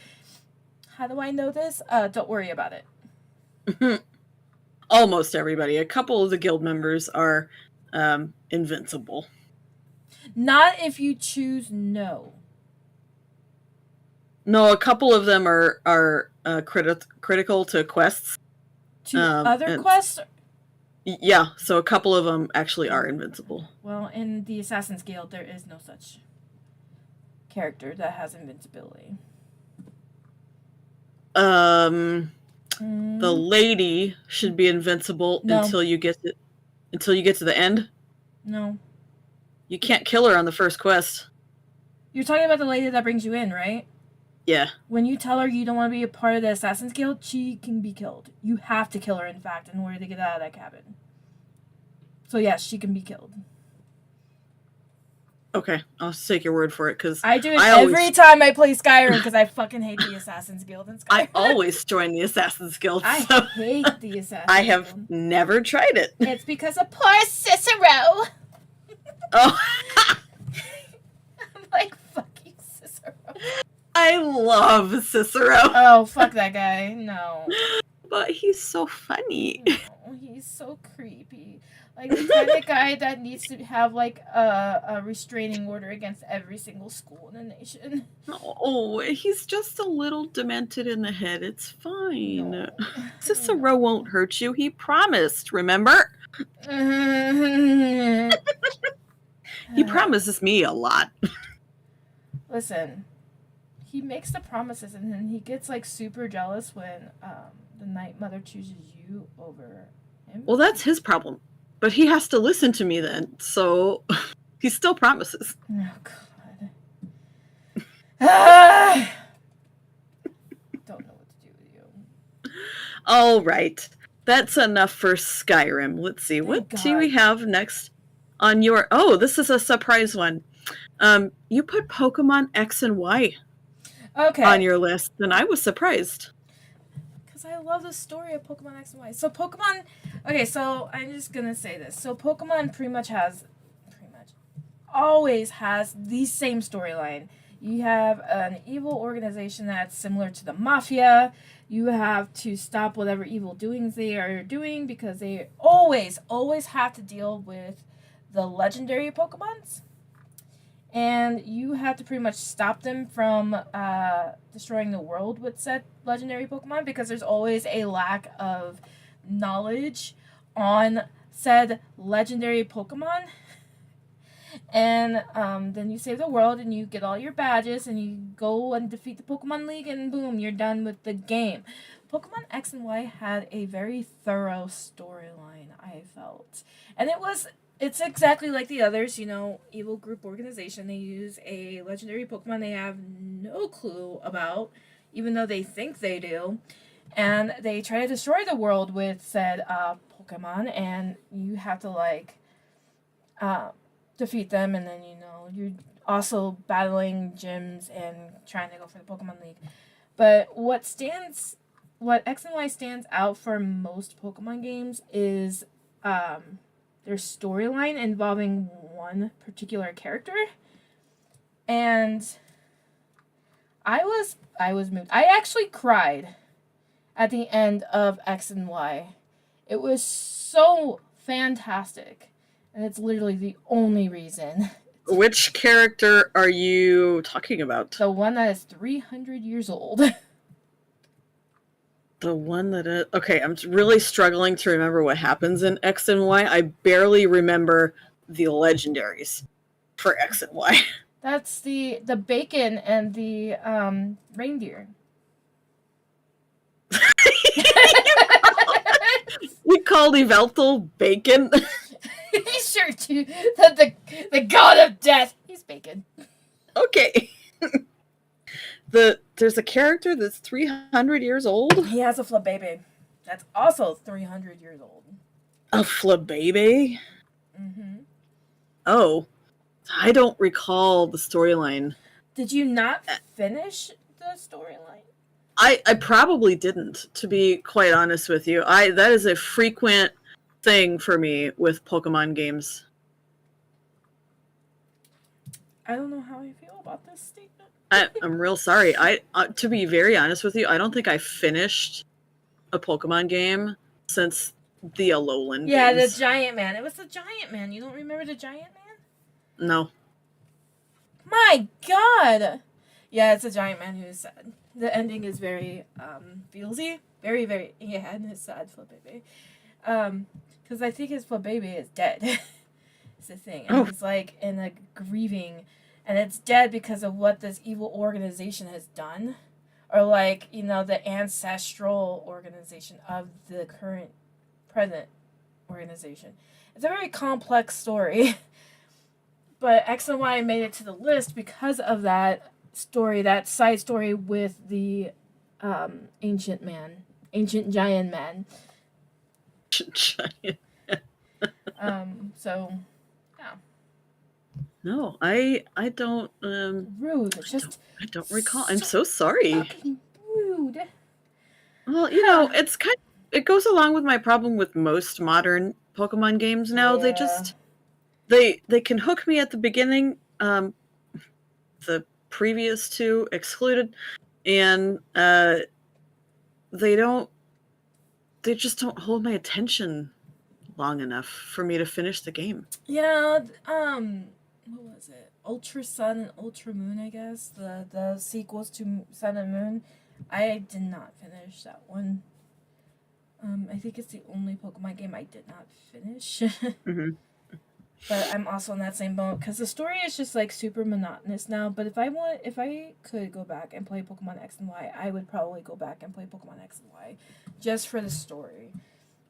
S2: How do I know this? Don't worry about it.
S1: Almost everybody. A couple of the guild members are invincible.
S2: Not if you choose no.
S1: No, a couple of them are critical to quests.
S2: To other quests?
S1: Yeah, so a couple of them actually are invincible.
S2: Well, in the Assassin's Guild, there is no such character that has invincibility.
S1: The lady should be invincible until you get to the end.
S2: No.
S1: You can't kill her on the first quest.
S2: You're talking about the lady that brings you in, right?
S1: Yeah.
S2: When you tell her you don't want to be a part of the Assassin's Guild, she can be killed. You have to kill her, in fact, in order to get out of that cabin. So yes, she can be killed.
S1: Okay, I'll just take your word for it because
S2: I do it every time I play Skyrim because I fucking hate the Assassin's Guild in Skyrim.
S1: I always join the Assassin's Guild.
S2: I
S1: so
S2: hate the Assassin's
S1: I have
S2: Guild.
S1: never tried it.
S2: It's because of poor Cicero.
S1: Oh,
S2: I'm like, fuck you, Cicero.
S1: I love Cicero.
S2: Oh, fuck that guy. No.
S1: But he's so funny.
S2: No, he's so creepy. Like the kind of guy that needs to have like a restraining order against every single school in the nation.
S1: Oh, he's just a little demented in the head. It's fine.
S2: No.
S1: Cicero won't hurt you. He promised, remember? He promises me a lot.
S2: Listen, he makes the promises and then he gets like super jealous when the Night Mother chooses you over him.
S1: Well, that's his problem. But he has to listen to me then, so he still promises.
S2: Oh, God. Ah! Don't know what to do with you.
S1: All right. That's enough for Skyrim. Let's see. What do we have next on your... Oh, this is a surprise one. You put Pokemon X and Y on your list, and I was surprised.
S2: I love the story of Pokemon X and Y. So Pokemon... Okay, so I'm just going to say this. So Pokemon pretty much always has the same storyline. You have an evil organization that's similar to the Mafia. You have to stop whatever evil doings they are doing because they always have to deal with the legendary Pokemons. And you have to pretty much stop them from destroying the world with said legendary Pokemon because there's always a lack of knowledge on said legendary Pokemon. And then you save the world and you get all your badges and you go and defeat the Pokemon League and boom, you're done with the game. Pokemon X and Y had a very thorough storyline, I felt. And it's exactly like the others, evil group organization. They use a legendary Pokemon they have no clue about, even though they think they do. And they try to destroy the world with said Pokemon, and you have to, defeat them, and then, you're also battling gyms and trying to go for the Pokemon League. But what X and Y stands out for most Pokemon games is their storyline involving one particular character. And I was moved. I actually cried at the end of X and Y. It was so fantastic. And it's literally the only reason.
S1: Which character are you talking about?
S2: The one that is 300 years old.
S1: The one that is... Okay, I'm really struggling to remember what happens in X and Y. I barely remember the legendaries for X and Y.
S2: That's the bacon and the reindeer.
S1: We called Yveltal bacon.
S2: Sure, too. The god of death. He's bacon.
S1: Okay. There's a character that's 300 years old.
S2: He has a Flabébé. That's also 300 years old.
S1: A Flabébé?
S2: Mm-hmm.
S1: Oh. I don't recall the storyline.
S2: Did you not finish the storyline?
S1: I probably didn't, to be quite honest with you. That is a frequent thing for me with Pokemon games.
S2: I don't know how I feel about this statement.
S1: I'm real sorry. To be very honest with you, I don't think I finished a Pokemon game since the Alolan games.
S2: The Giant Man. It was the Giant Man. You don't remember the Giant Man?
S1: No.
S2: My God! Yeah, it's a Giant Man who's sad. The ending is very feelsy. Very, very... Yeah, and it's sad for baby. Because I think his baby is dead. It's the thing. And he's in a grieving, and it's dead because of what this evil organization has done, or the ancestral organization of the present organization. It's a very complex story. But X and Y made it to the list because of that story, that side story with the ancient giant man.
S1: Giant.
S2: So yeah.
S1: No, I don't
S2: Rude. Just
S1: I don't recall. I'm
S2: so
S1: so sorry.
S2: fucking rude.
S1: Well, you know, it's kind of, it goes along with my problem with most modern Pokemon games now. They
S2: Yeah.
S1: just they can hook me at the beginning, the previous two excluded, and they don't they just don't hold my attention long enough for me to finish the game.
S2: Yeah, what was it? Ultra Sun and Ultra Moon, I guess. The sequels to Sun and Moon. I did not finish that one. I think it's the only Pokemon game I did not finish.
S1: Mm-hmm.
S2: But I'm also in that same boat because the story is just like super monotonous now. But if I could go back and play Pokemon X and Y, I would probably go back and play Pokemon X and Y, just for the story.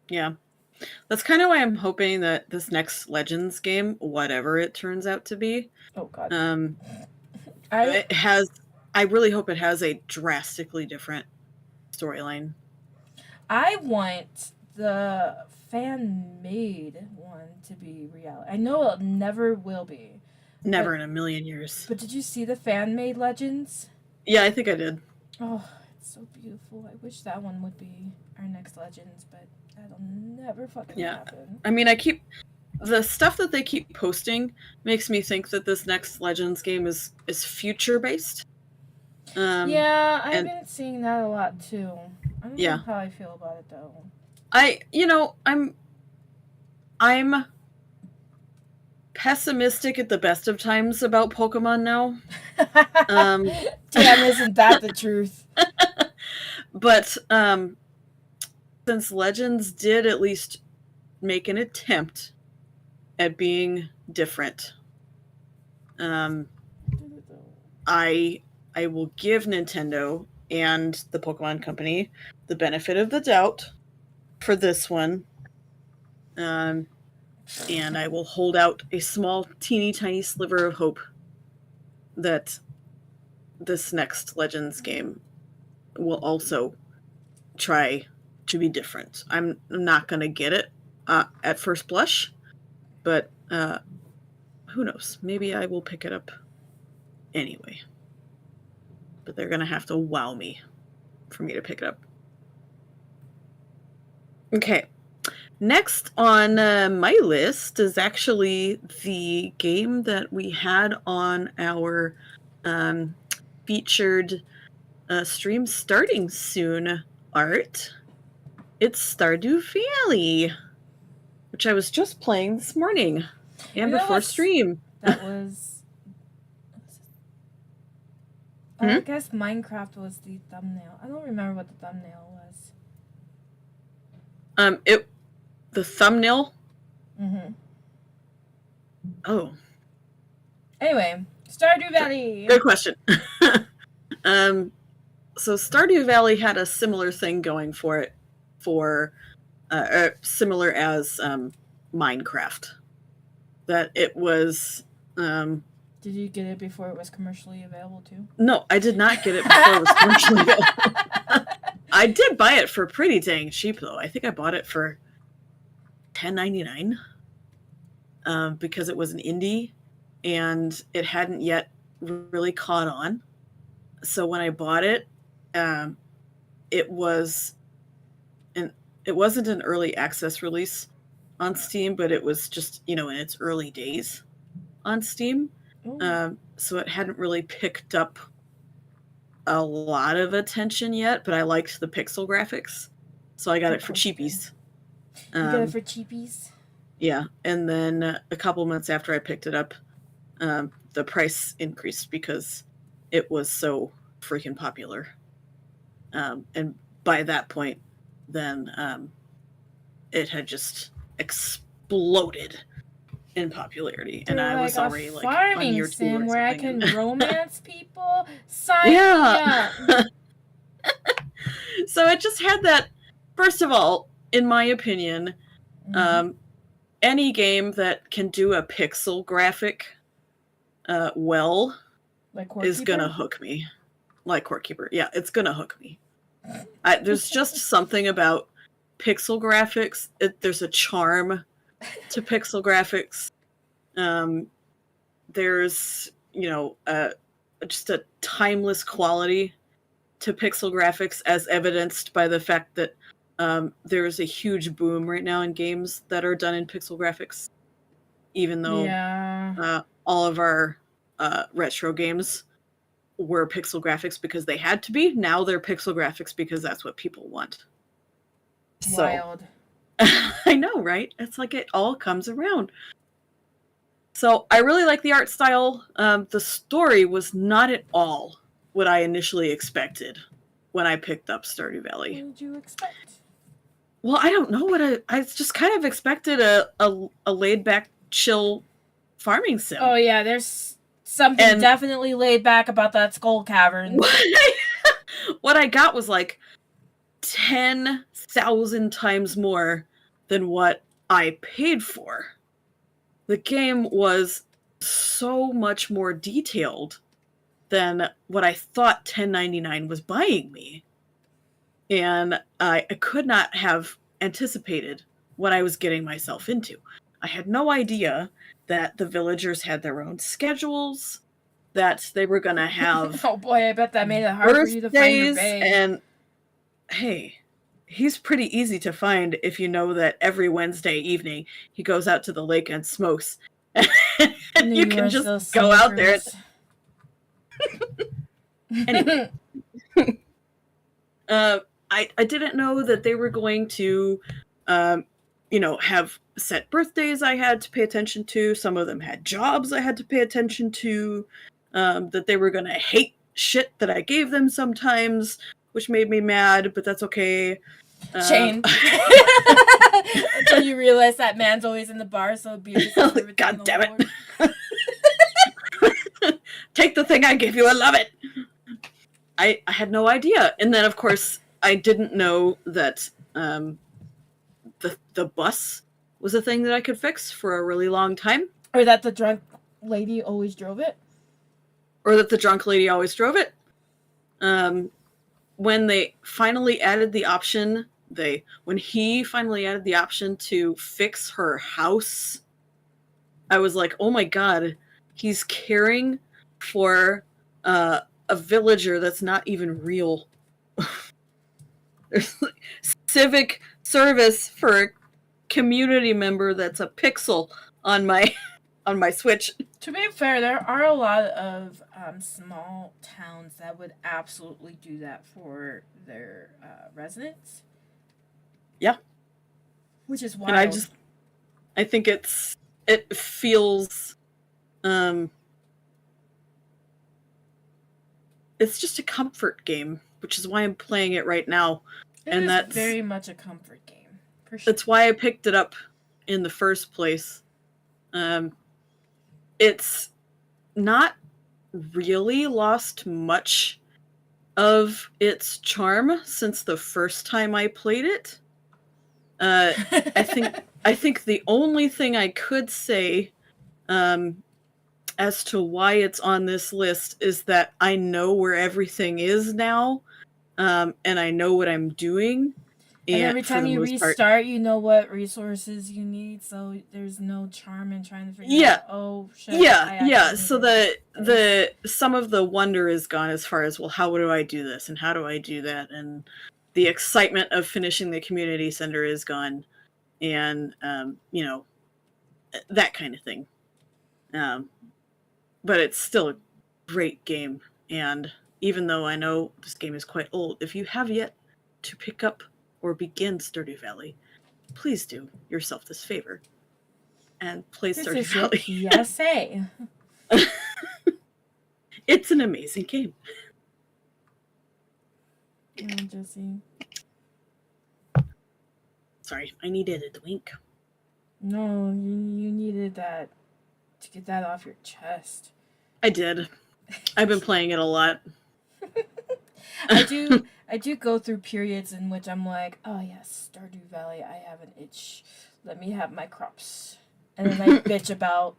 S1: Yeah. That's kind of why I'm hoping that this next Legends game, whatever it turns out to be,
S2: Oh God.
S1: it has. I really hope it has a drastically different storyline.
S2: I want the fan made one to be reality. I know it never will be.
S1: Never in a million years.
S2: But did you see the fan made Legends?
S1: Yeah, I think I did.
S2: Oh, it's so beautiful. I wish that one would be our next Legends, but that'll never fucking happen.
S1: I mean, the stuff that they keep posting makes me think that this next Legends game is future based.
S2: Yeah, I've been seeing that a lot too. I don't know how I feel about it though.
S1: I'm pessimistic at the best of times about Pokemon now.
S2: Damn, isn't that the truth?
S1: But since Legends did at least make an attempt at being different, I will give Nintendo and the Pokemon Company the benefit of the doubt for this one. And I will hold out a small, teeny tiny sliver of hope that this next Legends game will also try to be different. I'm not going to get it at first blush, but who knows? Maybe I will pick it up anyway. But they're going to have to wow me for me to pick it up. Okay. Next on my list is actually the game that we had on our featured stream starting soon art. It's Stardew Valley, which I was just playing this morning and before stream.
S2: That was... I guess Minecraft was the thumbnail. I don't remember what the thumbnail was.
S1: The thumbnail?
S2: Mm-hmm.
S1: Oh.
S2: Anyway, Stardew Valley.
S1: Good question. So Stardew Valley had a similar thing going for it, similar as Minecraft. That it was...
S2: Did you get it before it was commercially available too?
S1: No, I did not get it before it was commercially available. I did buy it for pretty dang cheap, though. I think I bought it for $10.99 because it was an indie and it hadn't yet really caught on. So when I bought it, it wasn't an early access release on Steam, but it was just, in its early days on Steam. So it hadn't really picked up a lot of attention yet, but I liked the pixel graphics, so I got it for cheapies.
S2: You got it for cheapies?
S1: Yeah, and then a couple months after I picked it up, the price increased because it was so freaking popular. And by that point, then it had just exploded in popularity, and I was already like on year 2
S2: sim where I can romance people. Sign
S1: me
S2: up.
S1: So it just had that. First of all, in my opinion, any game that can do a pixel graphic well
S2: Like
S1: is gonna
S2: Courtkeeper?
S1: hook me. Like Courtkeeper. Yeah, it's gonna hook me. There's just something about pixel graphics. There's a charm to pixel graphics. Um, there's, just a timeless quality to pixel graphics, as evidenced by the fact that there's a huge boom right now in games that are done in pixel graphics, even though
S2: Yeah.
S1: all of our retro games were pixel graphics because they had to be. Now they're pixel graphics because that's what people want. So
S2: Wild.
S1: I know, right? It's like it all comes around. So I really like the art style. The story was not at all what I initially expected when I picked up Stardew
S2: What
S1: Valley.
S2: did you expect?
S1: Well, I don't know what I just kind of expected a laid back, chill farming sim.
S2: Oh yeah, there's something
S1: And
S2: definitely laid back about that skull cavern.
S1: what I got was like 10,000 times more than what I paid for. The game was so much more detailed than what I thought $10.99 was buying me. And I could not have anticipated what I was getting myself into. I had no idea that the villagers had their own schedules, that they were going to have
S2: Oh boy, I bet that made it hard for you to find your
S1: birthdays,
S2: bae.
S1: and hey, he's pretty easy to find if you know that every Wednesday evening he goes out to the lake and smokes. And you can just go out there. Anyway, I didn't know that they were going to, have set birthdays I had to pay attention to. Some of them had jobs I had to pay attention to. That they were going to hate shit that I gave them sometimes, which made me mad, but that's okay.
S2: Shame. Until you realize that man's always in the bar, so beer is everything.
S1: God damn it. Take the thing I gave you, I love it. I had no idea. And then, of course, I didn't know that the bus was a thing that I could fix for a really long time.
S2: Or that the drunk lady always drove it.
S1: Or that the drunk lady always drove it. When they finally added the option, when he finally added the option to fix her house, I was like, oh my god, he's caring for a villager that's not even real. There's like civic service for a community member that's a pixel on my Switch.
S2: To be fair, there are a lot of small towns that would absolutely do that for their residents.
S1: Yeah.
S2: Which is wild.
S1: And I think it feels it's just a comfort game, which is why I'm playing it right now.
S2: That's very much a comfort game. For sure.
S1: That's why I picked it up in the first place. It's not really lost much of its charm since the first time I played it. I think the only thing I could say as to why it's on this list is that I know where everything is now, and I know what I'm doing.
S2: And every time you restart, you know what resources you need, so there's no charm in trying to figure out. Oh shit!
S1: Yeah. So the some of the wonder is gone as far as, well, how do I do this and how do I do that, and the excitement of finishing the community center is gone, and that kind of thing. But it's still a great game, and even though I know this game is quite old, if you have yet to pick up or begin Stardew Valley, please do yourself this favor and play Stardew Valley.
S2: Yes, hey.
S1: It's an amazing game.
S2: Jessi.
S1: Sorry, I needed a drink.
S2: No, you needed that to get that off your chest.
S1: I did. I've been playing it a lot.
S2: I do go through periods in which I'm like, oh yes, Stardew Valley, I have an itch. Let me have my crops. And then I bitch about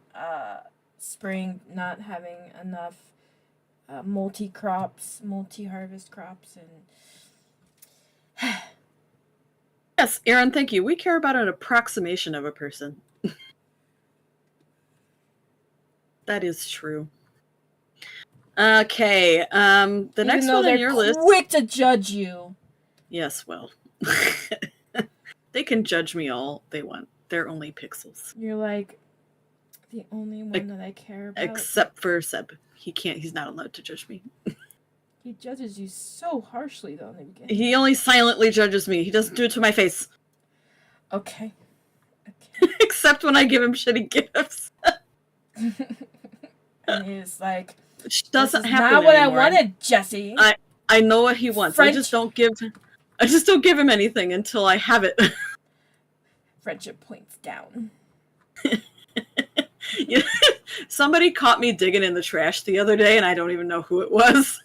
S2: spring not having enough multi-harvest crops, and
S1: Yes, Aaron, thank you. We care about an approximation of a person. That is true. Okay, the
S2: even
S1: next
S2: though
S1: one
S2: they're
S1: on your list.
S2: quick to judge you.
S1: Yes, well, they can judge me all they want. They're only pixels.
S2: You're like the only one that I care about.
S1: Except for Seb. He's not allowed to judge me.
S2: He judges you so harshly, though, in the beginning.
S1: He only silently judges me. He doesn't do it to my face.
S2: Okay.
S1: Except when I give him shitty gifts.
S2: And he's like,
S1: Which doesn't
S2: this is
S1: happen
S2: not what
S1: anymore.
S2: I wanted, Jessi.
S1: I know what he wants. I just don't give him anything until I have it.
S2: Friendship points down.
S1: Yeah. Somebody caught me digging in the trash the other day, and I don't even know who it was.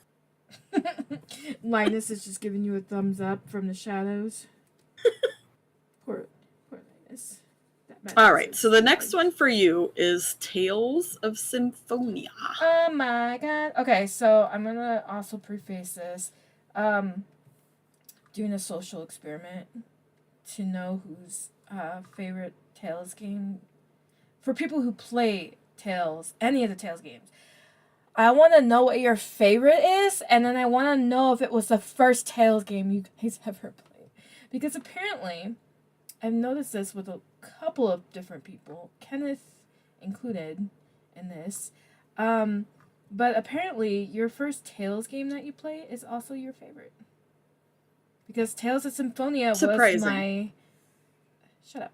S2: Linus is just giving you a thumbs up from the shadows. Poor Linus.
S1: Alright, so the next one for you is Tales of Symphonia.
S2: Oh my god. Okay, so I'm gonna also preface this. Doing a social experiment to know whose favorite Tales game. For people who play Tales, any of the Tales games, I want to know what your favorite is, and then I want to know if it was the first Tales game you guys ever played. Because apparently, I've noticed this with a couple of different people, Kenneth included in this. But apparently, your first Tales game that you play is also your favorite. Because Tales of Symphonia was my... Shut up.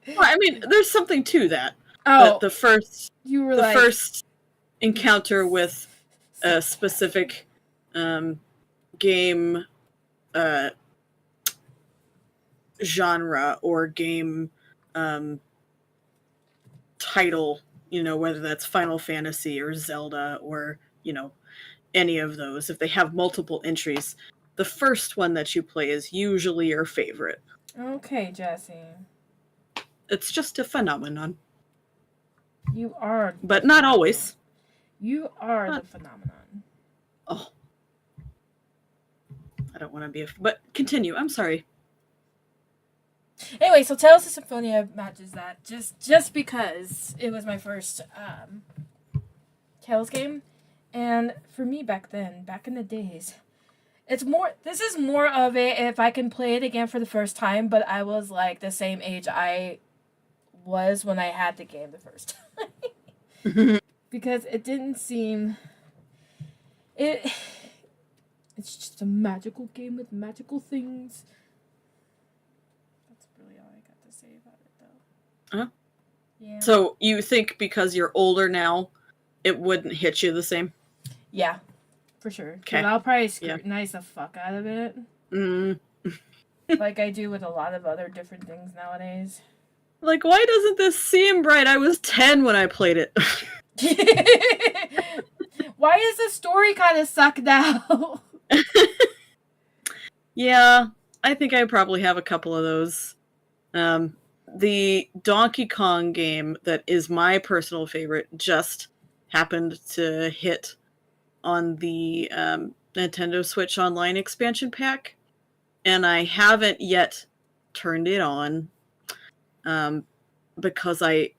S1: Well, I mean, there's something to that.
S2: Oh,
S1: the first encounter with a specific game genre or game title, whether that's Final Fantasy or Zelda or, any of those. If they have multiple entries, the first one that you play is usually your favorite.
S2: Okay, Jessi.
S1: It's just a phenomenon.
S2: You are.
S1: But not always.
S2: You are the phenomenon.
S1: Oh. I don't want to be but continue. I'm sorry.
S2: Anyway, so Tales of Symphonia matches that just because it was my first Tales game. And for me back in the days, this is more of a if I can play it again for the first time, but I was like the same age I was when I had the game the first time. Because it didn't seem it's just a magical game with magical things. That's really all I got to say about it though.
S1: Uh-huh.
S2: Yeah.
S1: So you think because you're older now, it wouldn't hit you the same?
S2: Yeah, for sure.
S1: Okay.
S2: I'll probably scrutinize the fuck out of it. Like I do with a lot of other different things nowadays.
S1: Like, why doesn't this seem right? I was 10 when I played it.
S2: Why is the story kind of suck now?
S1: Yeah, I think I probably have a couple of those. The Donkey Kong game that is my personal favorite just happened to hit on the Nintendo Switch Online expansion pack, and I haven't yet turned it on because I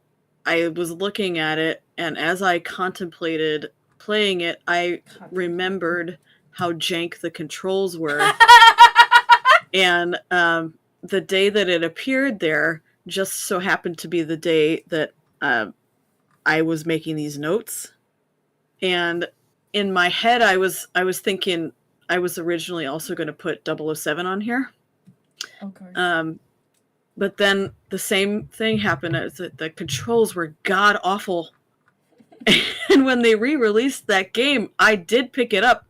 S1: was looking at it, and as I contemplated playing it, I remembered how jank the controls were. And the day that it appeared there just so happened to be the day that I was making these notes. And in my head, I was thinking I was originally also going to put 007 on here.
S2: Of course.
S1: But then the same thing happened. The controls were god awful. And when they re-released that game, I did pick it up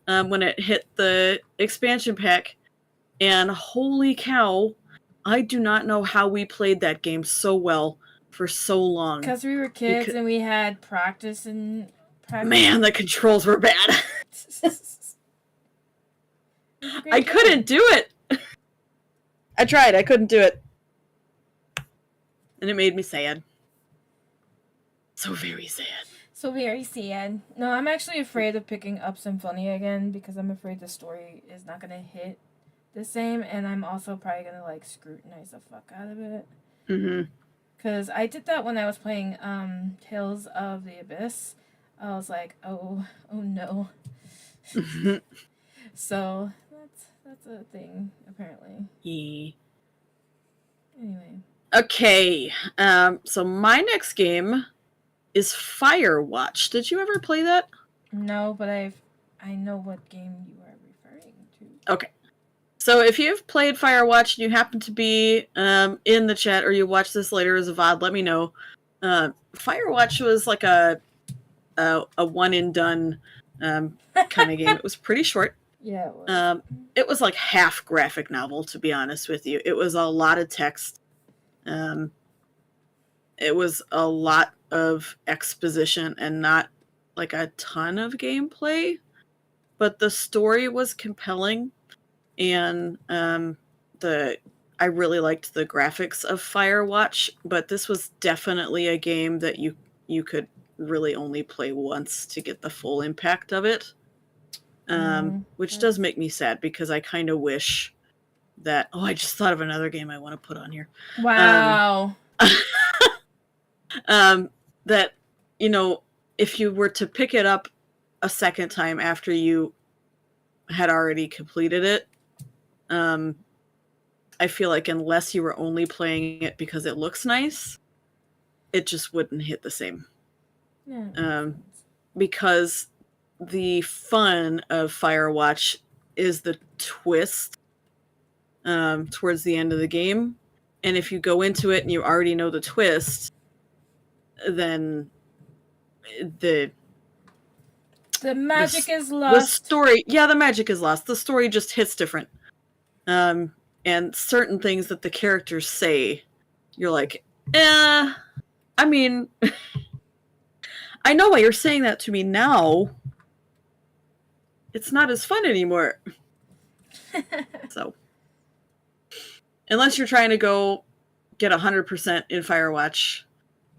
S1: when it hit the expansion pack. And holy cow, I do not know how we played that game so well for so long.
S2: Because we were kids and we had practice.
S1: Man, the controls were bad. I couldn't do it. I tried. I couldn't do it. And it made me sad. So very sad.
S2: So very sad. No, I'm actually afraid of picking up Symphonia again because I'm afraid the story is not gonna hit the same, and I'm also probably gonna like scrutinize the fuck out of it.
S1: Mm-hmm.
S2: Cause I did that when I was playing Tales of the Abyss. I was like, oh no. So that's a thing apparently.
S1: Yeah.
S2: Anyway.
S1: Okay. So my next game is Firewatch. Did you ever play that?
S2: No, but I know what game you are referring to.
S1: Okay. So if you've played Firewatch and you happen to be in the chat or you watch this later as a VOD, let me know. Firewatch was like a one and done kind of game. It was pretty short.
S2: Yeah, it was.
S1: It was like half graphic novel, to be honest with you. It was a lot of text. It was a lot of exposition and not like a ton of gameplay, but the story was compelling, and I really liked the graphics of Firewatch. But this was definitely a game that you could really only play once to get the full impact of it, which does make me sad because I kind of wish that. Oh, I just thought of another game I want to put on here.
S2: Wow.
S1: That, if you were to pick it up a second time after you had already completed it, I feel like unless you were only playing it because it looks nice, it just wouldn't hit the same.
S2: Yeah.
S1: Because the fun of Firewatch is the twist towards the end of the game. And if you go into it and you already know the twist, then the
S2: magic is
S1: the
S2: lost.
S1: story, the magic is lost. The story just hits different. And certain things that the characters say, you're like, I mean, I know why you're saying that to me now. It's not as fun anymore. So, unless you're trying to go get 100% in Firewatch,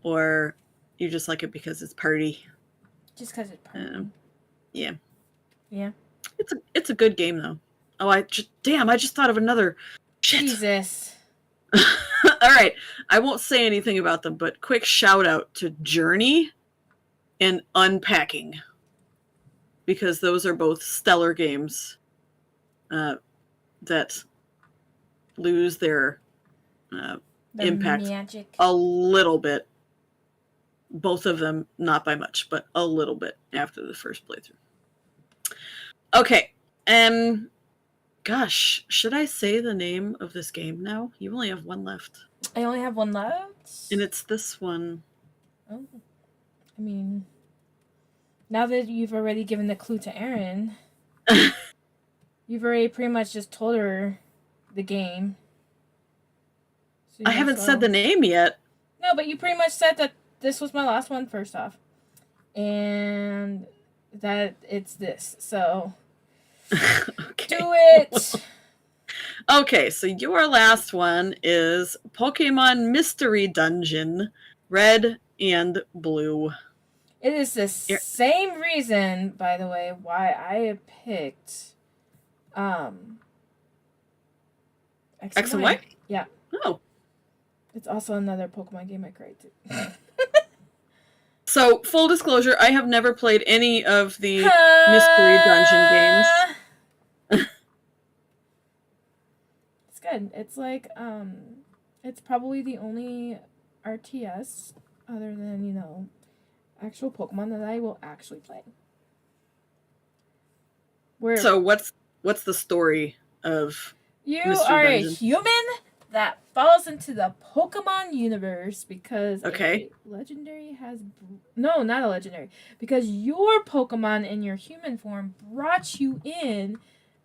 S1: or you just like it because it's party.
S2: Just because it's party.
S1: Yeah.
S2: Yeah.
S1: It's a good game though. Oh, I just thought of another. Shit.
S2: Jesus.
S1: All right, I won't say anything about them, but quick shout out to Journey and Unpacking, because those are both stellar games that lose their impact
S2: magic
S1: a little bit. Both of them, not by much, but a little bit after the first playthrough. Okay, gosh, should I say the name of this game now? You only have one left.
S2: I only have one left?
S1: And it's this one.
S2: Oh. I mean, now that you've already given the clue to Erin, you've already pretty much just told her the game. So
S1: I haven't said the name yet.
S2: No, but you pretty much said that this was my last one, first off. And that it's this. So,
S1: okay.
S2: Do it!
S1: Okay, so your last one is Pokemon Mystery Dungeon, Red and Blue.
S2: It is the same reason, by the way, why I picked
S1: X and Y?
S2: Yeah.
S1: Oh.
S2: It's also another Pokemon game I created.
S1: So, full disclosure, I have never played any of the Mystery Dungeon games.
S2: It's good. It's like, it's probably the only RTS, other than, actual Pokemon, that I will actually play.
S1: So, what's the story of
S2: You are a human that falls into the Pokemon universe because a legendary has... No, not a legendary. Because your Pokemon in your human form brought you in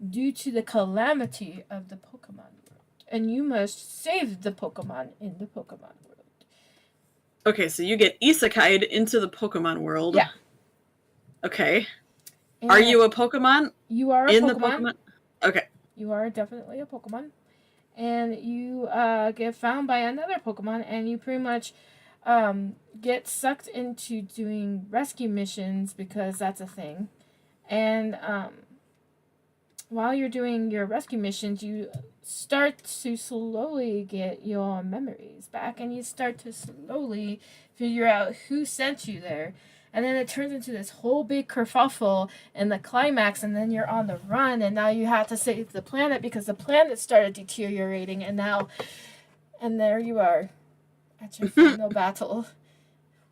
S2: due to the calamity of the Pokemon world. And you must save the Pokemon in the Pokemon world.
S1: Okay, so you get isekai'd into the Pokemon world.
S2: Yeah.
S1: Okay. And are you a Pokemon?
S2: You are a
S1: in
S2: Pokemon.
S1: The Pokemon? Okay.
S2: You are definitely a Pokemon. And you get found by another Pokemon, and you pretty much get sucked into doing rescue missions because that's a thing. And while you're doing your rescue missions, you start to slowly get your memories back, and you start to slowly figure out who sent you there. And then it turns into this whole big kerfuffle in the climax, and then you're on the run, and now you have to save the planet because the planet started deteriorating, and there you are at your final battle,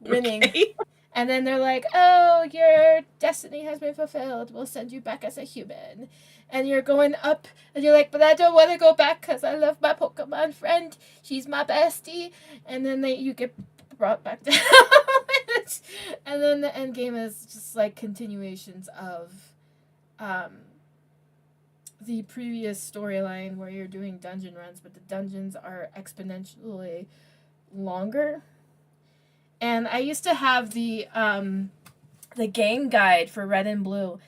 S2: winning.
S1: Okay.
S2: And then they're like, oh, your destiny has been fulfilled. We'll send you back as a human. And you're going up, and you're like, but I don't want to go back because I love my Pokemon friend. She's my bestie. And then you get brought back down. And then the end game is just like continuations of the previous storyline where you're doing dungeon runs, but the dungeons are exponentially longer. And I used to have the game guide for Red and Blue,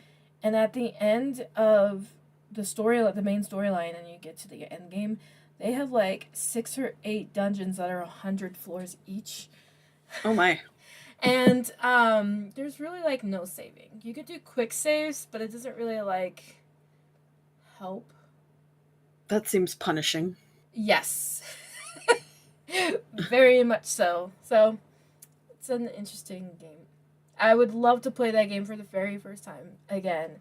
S2: and at the end of the main storyline, and you get to the end game, they have like 6 or 8 dungeons that are 100 floors each.
S1: Oh my.
S2: And there's really like no saving. You could do quick saves, but it doesn't really like help.
S1: That seems punishing.
S2: Yes. Very much so. So it's an interesting game. I would love to play that game for the very first time again.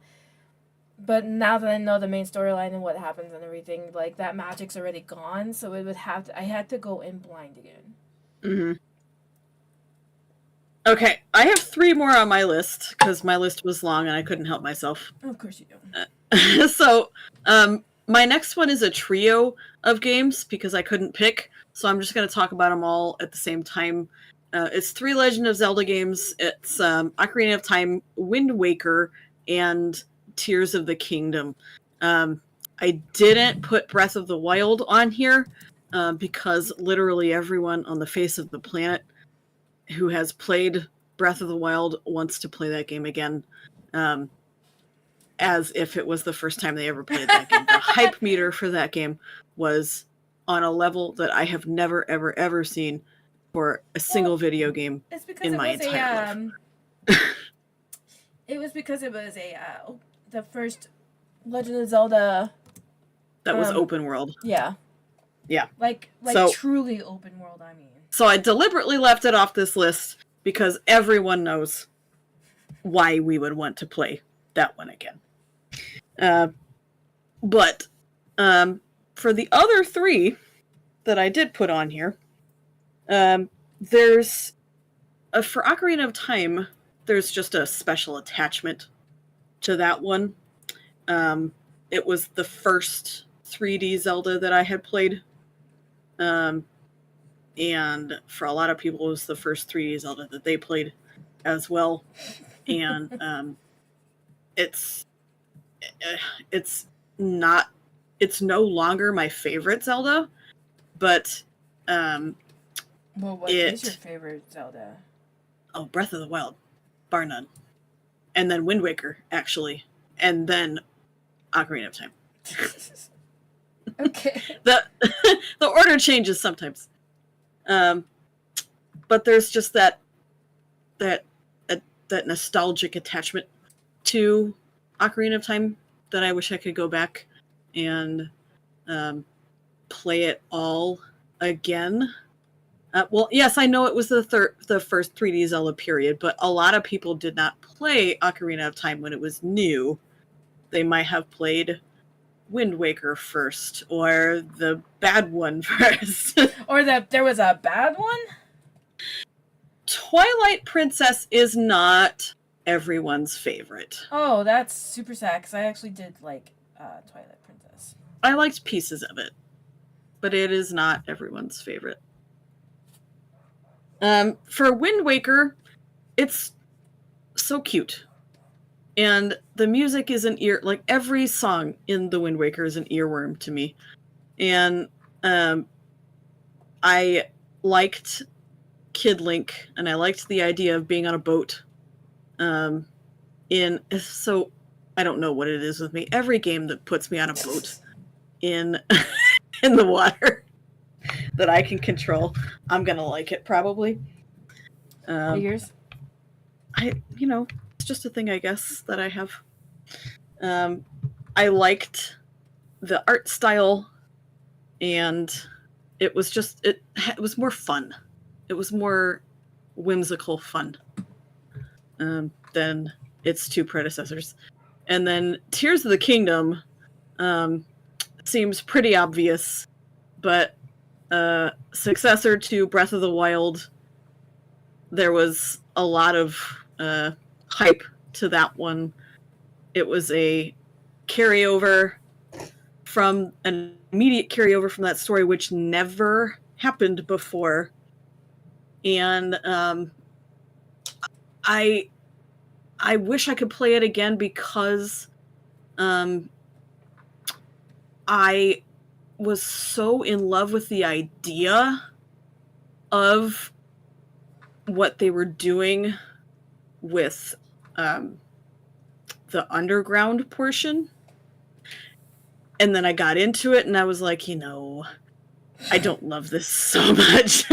S2: But now that I know the main storyline and what happens and everything, like that magic's already gone, so I had to go in blind again.
S1: Mm-hmm. Okay, I have 3 more on my list because my list was long and I couldn't help myself.
S2: Of course you do.
S1: So, my next one is a trio of games because I couldn't pick, so I'm just going to talk about them all at the same time. It's 3 Legend of Zelda games. It's Ocarina of Time, Wind Waker, and Tears of the Kingdom. I didn't put Breath of the Wild on here because literally everyone on the face of the planet who has played Breath of the Wild wants to play that game again, as if it was the first time they ever played that game. The hype meter for that game was on a level that I have never, ever, ever seen for a single video game in my entire life.
S2: It was because it was the first Legend of Zelda
S1: that was open world.
S2: Yeah.
S1: Yeah.
S2: Like so, truly open world, I mean.
S1: So I deliberately left it off this list because everyone knows why we would want to play that one again. But for the other 3 that I did put on here, there's for Ocarina of Time, there's just a special attachment to that one. It was the first 3D Zelda that I had played. And for a lot of people, it was the first 3D Zelda that they played as well. And it's no longer my favorite Zelda, but
S2: well, what is your favorite Zelda?
S1: Oh, Breath of the Wild, bar none. And then Wind Waker, actually. And then Ocarina of Time.
S2: Okay.
S1: The order changes sometimes. But there's just that nostalgic attachment to Ocarina of Time that I wish I could go back and play it all again. Well, yes, I know it was the first 3D Zelda period, but a lot of people did not play Ocarina of Time when it was new. They might have played Wind Waker first, or the bad one first.
S2: Or there was a bad one?
S1: Twilight Princess is not everyone's favorite.
S2: Oh, that's super sad, because I actually did like Twilight Princess.
S1: I liked pieces of it, but it is not everyone's favorite. For Wind Waker, it's so cute. And the music is like every song in the Wind Waker is an earworm to me. And I liked Kid Link, and I liked the idea of being on a boat. So I don't know what it is with me. Every game that puts me on a boat in in the water, that I can control, I'm gonna like it probably.
S2: Figures.
S1: It's just a thing, I guess, that I have. I liked the art style, and it was just it was more fun. It was more whimsical fun than its two predecessors. And then Tears of the Kingdom seems pretty obvious, but successor to Breath of the Wild, there was a lot of hype to that one. It was a carryover from an immediate carryover from that story, which never happened before. And I wish I could play it again because I was so in love with the idea of what they were doing with the underground portion. And then I got into it and I was like, I don't love this so much.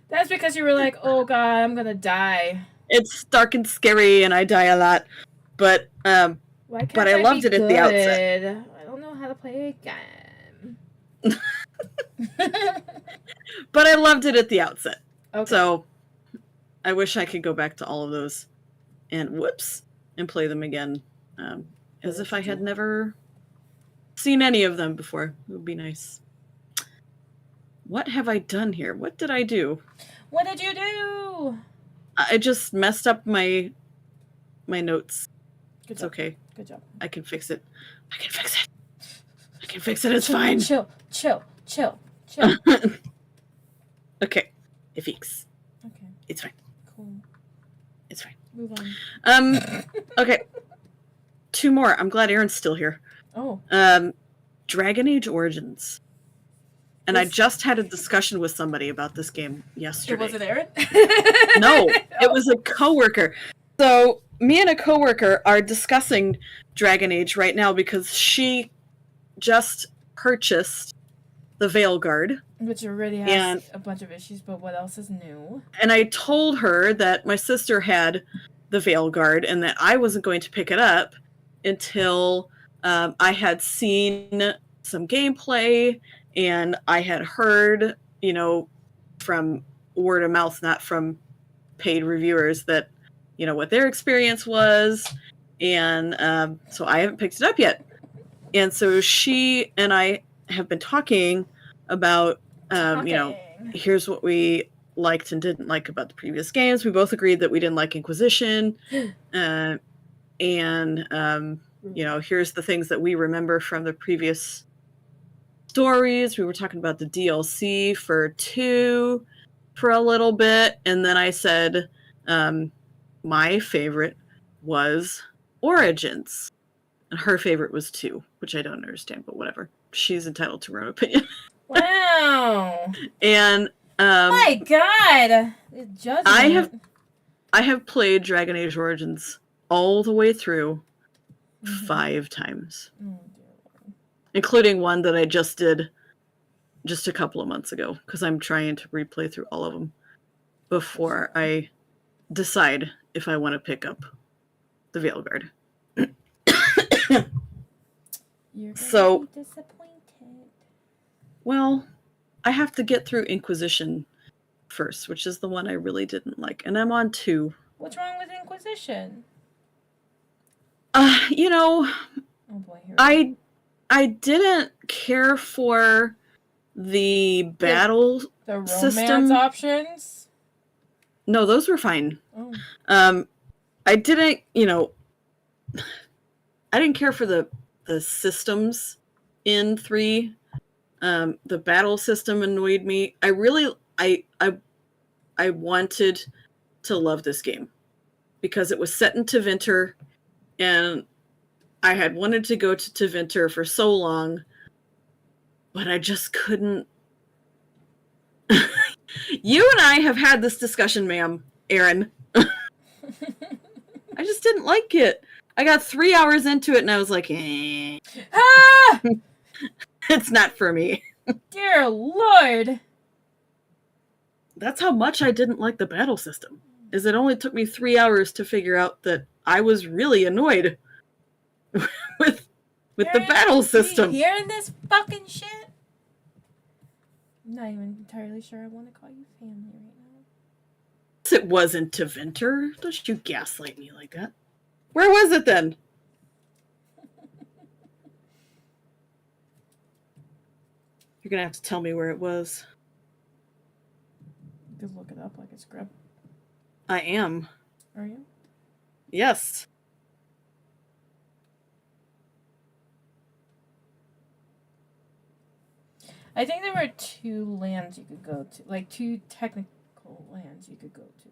S2: That's because you were like, oh god, I'm gonna die.
S1: It's dark and scary and I die a lot. But I loved it at the outset.
S2: I don't know how to play a game.
S1: But I loved it at the outset.
S2: Okay.
S1: So I wish I could go back to all of those and play them again. As if I had never seen any of them before. It would be nice. What have I done here? What did I do?
S2: What did you do?
S1: I just messed up my notes.
S2: Good
S1: it's
S2: job.
S1: Okay.
S2: Good job.
S1: I can fix it. It's fine.
S2: Chill.
S1: Okay. It fixes.
S2: Okay.
S1: It's fine.
S2: Cool.
S1: It's fine.
S2: Move on.
S1: Okay. Two more. I'm glad Aaron's still here.
S2: Oh.
S1: Dragon Age Origins. And I just had a discussion with somebody about this game yesterday.
S2: Was it Aaron?
S1: No, it was a coworker. So me and a coworker are discussing Dragon Age right now because she just purchased the Veilguard.
S2: Which already has a bunch of issues, but what else is new?
S1: And I told her that my sister had the Veilguard and that I wasn't going to pick it up until I had seen some gameplay and I had heard, from word of mouth, not from paid reviewers, that, what their experience was. And so I haven't picked it up yet. And so she and I have been talking about, here's what we liked and didn't like about the previous games. We both agreed that we didn't like Inquisition. And, here's the things that we remember from the previous stories. We were talking about the DLC for 2 for a little bit. And then I said, my favorite was Origins. And her favorite was 2, which I don't understand, but whatever. She's entitled to her own opinion.
S2: Wow.
S1: And
S2: my God.
S1: I have played Dragon Age Origins all the way through 5 times. Including one that I just did just a couple of months ago, because I'm trying to replay through all of them before I decide if I want to pick up the Veilguard.
S2: You're
S1: so
S2: be disappointed.
S1: Well, I have to get through Inquisition first, which is the one I really didn't like, and I'm on 2.
S2: What's wrong with Inquisition?
S1: Oh
S2: boy,
S1: I didn't care for the battle
S2: the romance
S1: system
S2: options.
S1: No, those were fine.
S2: Oh.
S1: I didn't, I didn't care for the systems in 3. The battle system annoyed me. I wanted to love this game because it was set in Tevinter, and I had wanted to go to Tevinter for so long, but I just couldn't. You and I have had this discussion, ma'am, Aaron. I just didn't like it. I got 3 hours into it and I was like,
S2: Ah!
S1: It's not for me.
S2: Dear Lord!
S1: That's how much I didn't like the battle system. Is it only took me 3 hours to figure out that I was really annoyed with the battle system.
S2: You hearing this fucking shit? I'm not even entirely sure I want to call you family right now.
S1: It wasn't to Venter. Don't you gaslight me like that. Where was it then? You're gonna have to tell me where it was.
S2: You could look it up like a scrub.
S1: I am.
S2: Are you?
S1: Yes.
S2: I think there were 2 lands you could go to. Like 2 technical lands you could go to.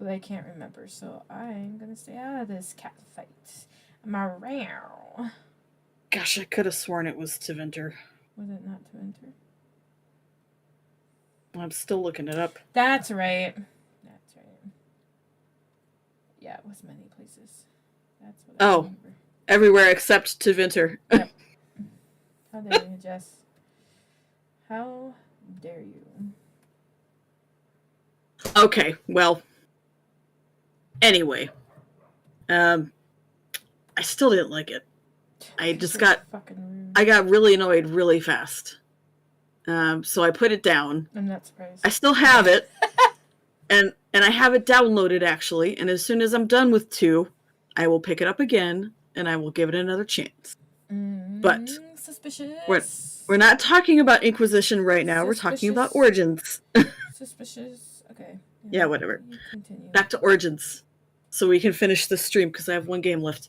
S2: But I can't remember, so I'm gonna stay out of this cat fight. I'm around.
S1: Gosh, I could have sworn it was to Venter.
S2: Was it not to enter?
S1: I'm still looking it up.
S2: That's right. That's right. Yeah, it was many places. That's what I remember.
S1: Everywhere except to Venter.
S2: Yep. How dare you, Jess? How dare you?
S1: Okay, well. Anyway. I still didn't like it. I just got really annoyed really fast. So I put it down.
S2: I'm not surprised.
S1: I still have it. and I have it downloaded actually, and as soon as I'm done with 2, I will pick it up again and I will give it another chance. But
S2: suspicious.
S1: We're not talking about Inquisition right now. We're talking about Origins.
S2: Suspicious. Okay.
S1: Yeah, whatever. Back to Origins. So we can finish this stream because I have 1 game left.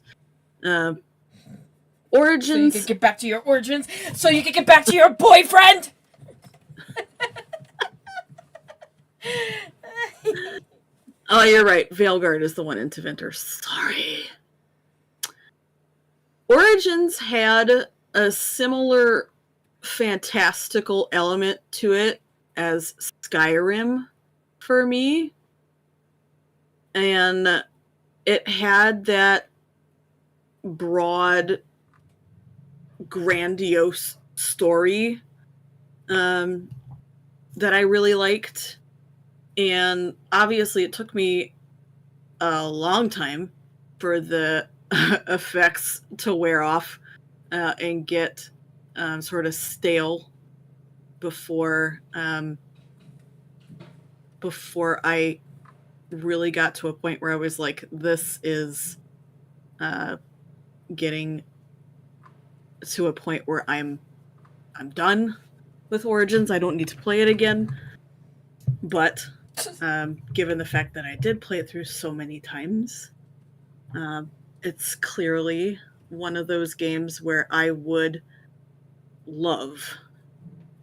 S1: Origins. So
S2: you can get back to your origins. So you can get back to your boyfriend.
S1: Oh, you're right. Veilguard is the one in Teventer. Sorry. Origins had a similar fantastical element to it as Skyrim for me. And it had that broad, grandiose story that I really liked. And obviously it took me a long time for the effects to wear off and get sort of stale before I really got to a point where I was like, this is getting to a point where I'm done with Origins. I don't need to play it again. But given the fact that I did play it through so many times, it's clearly one of those games where I would love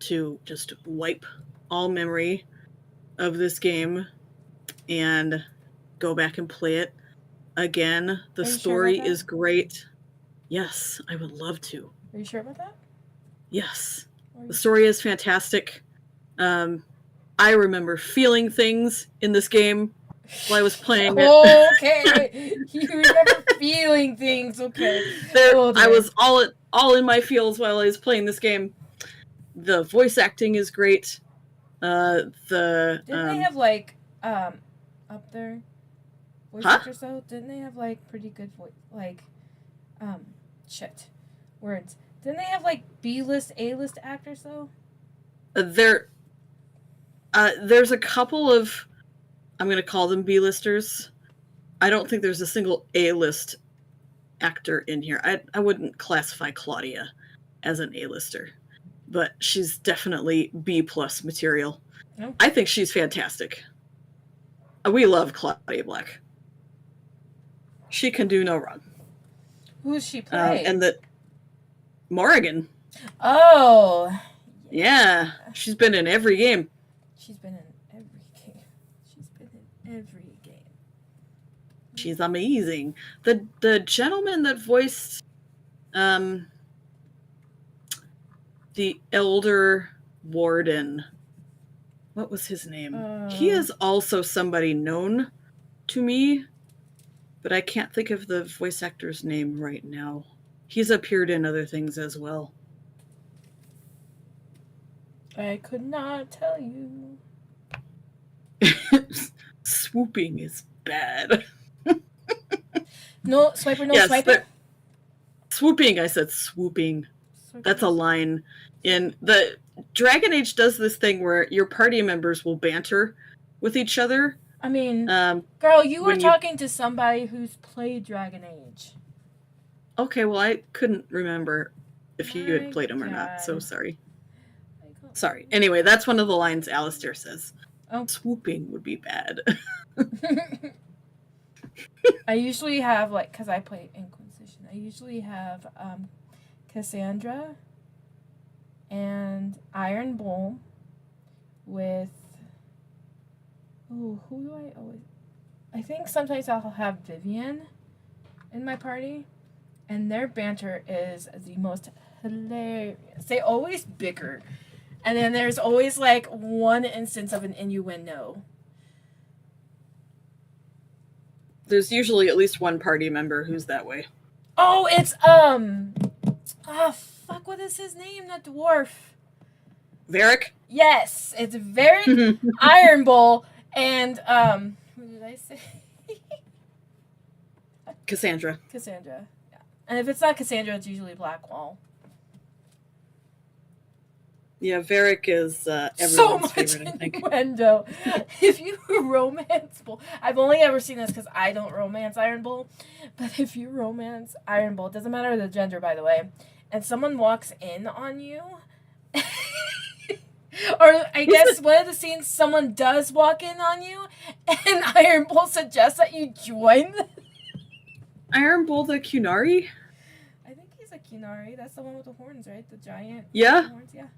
S1: to just wipe all memory of this game and go back and play it again. The story is great. Yes, I would love to.
S2: Are you sure about that?
S1: Yes. The story is fantastic. I remember feeling things in this game while I was playing it.
S2: Okay. You remember feeling things. Okay.
S1: I was all in my feels while I was playing this game. The voice acting is great.
S2: Didn't they have like up there voice actors though? Didn't they have like pretty good voice words? Didn't they have like B-list, A-list actors though?
S1: There's a couple of, I'm going to call them B-listers. I don't think there's a single A-list actor in here. I wouldn't classify Claudia as an A-lister, but she's definitely B-plus material. Okay. I think she's fantastic. We love Claudia Black. She can do no wrong.
S2: Who's she play?
S1: And Morrigan.
S2: Oh.
S1: Yeah. She's been in every game.
S2: She's been in every game.
S1: She's amazing. The gentleman that voiced the Elder Warden, what was his name? He is also somebody known to me, but I can't think of the voice actor's name right now. He's appeared in other things as well.
S2: I could not tell you.
S1: Swooping is bad.
S2: No swiper, no
S1: Yes,
S2: swiping?
S1: Swooping, I said swooping.
S2: Swiper,
S1: That's a
S2: no-
S1: line. In the Dragon Age does this thing where your party members will banter with each other.
S2: I mean, girl, you were
S1: when
S2: talking to somebody who's played Dragon Age.
S1: Okay, well, I couldn't remember if you had
S2: My
S1: played them or not, so
S2: God.
S1: sorry. Sorry. Anyway, that's one of the lines Alistair says.
S2: Oh.
S1: Swooping would be bad.
S2: I usually have, like, because I play Inquisition, I usually have Cassandra and Iron Bull with... Oh, who do I always... I think sometimes I'll have Vivian in my party, and their banter is the most hilarious. They always bicker, and then there's always, like, one instance of an innuendo.
S1: There's usually at least one party member who's that way.
S2: Oh, it's, fuck, what is his name? The dwarf.
S1: Varric?
S2: Yes, it's Varric, Iron Bull, and, who did I say?
S1: Cassandra.
S2: Cassandra, yeah. And if it's not Cassandra, it's usually Blackwall.
S1: Yeah, Varric is everyone's
S2: So much
S1: favorite, I think.
S2: innuendo. If you romance Bull, I've only ever seen this because I don't romance Iron Bull, but if you romance Iron Bull, it doesn't matter the gender, by the way, and someone walks in on you, or I guess one of the scenes, someone does walk in on you, and Iron Bull suggests that you join.
S1: Iron Bull the Kunari?
S2: I think he's a Kunari. That's the one with the horns, right? The giant horns. Yeah.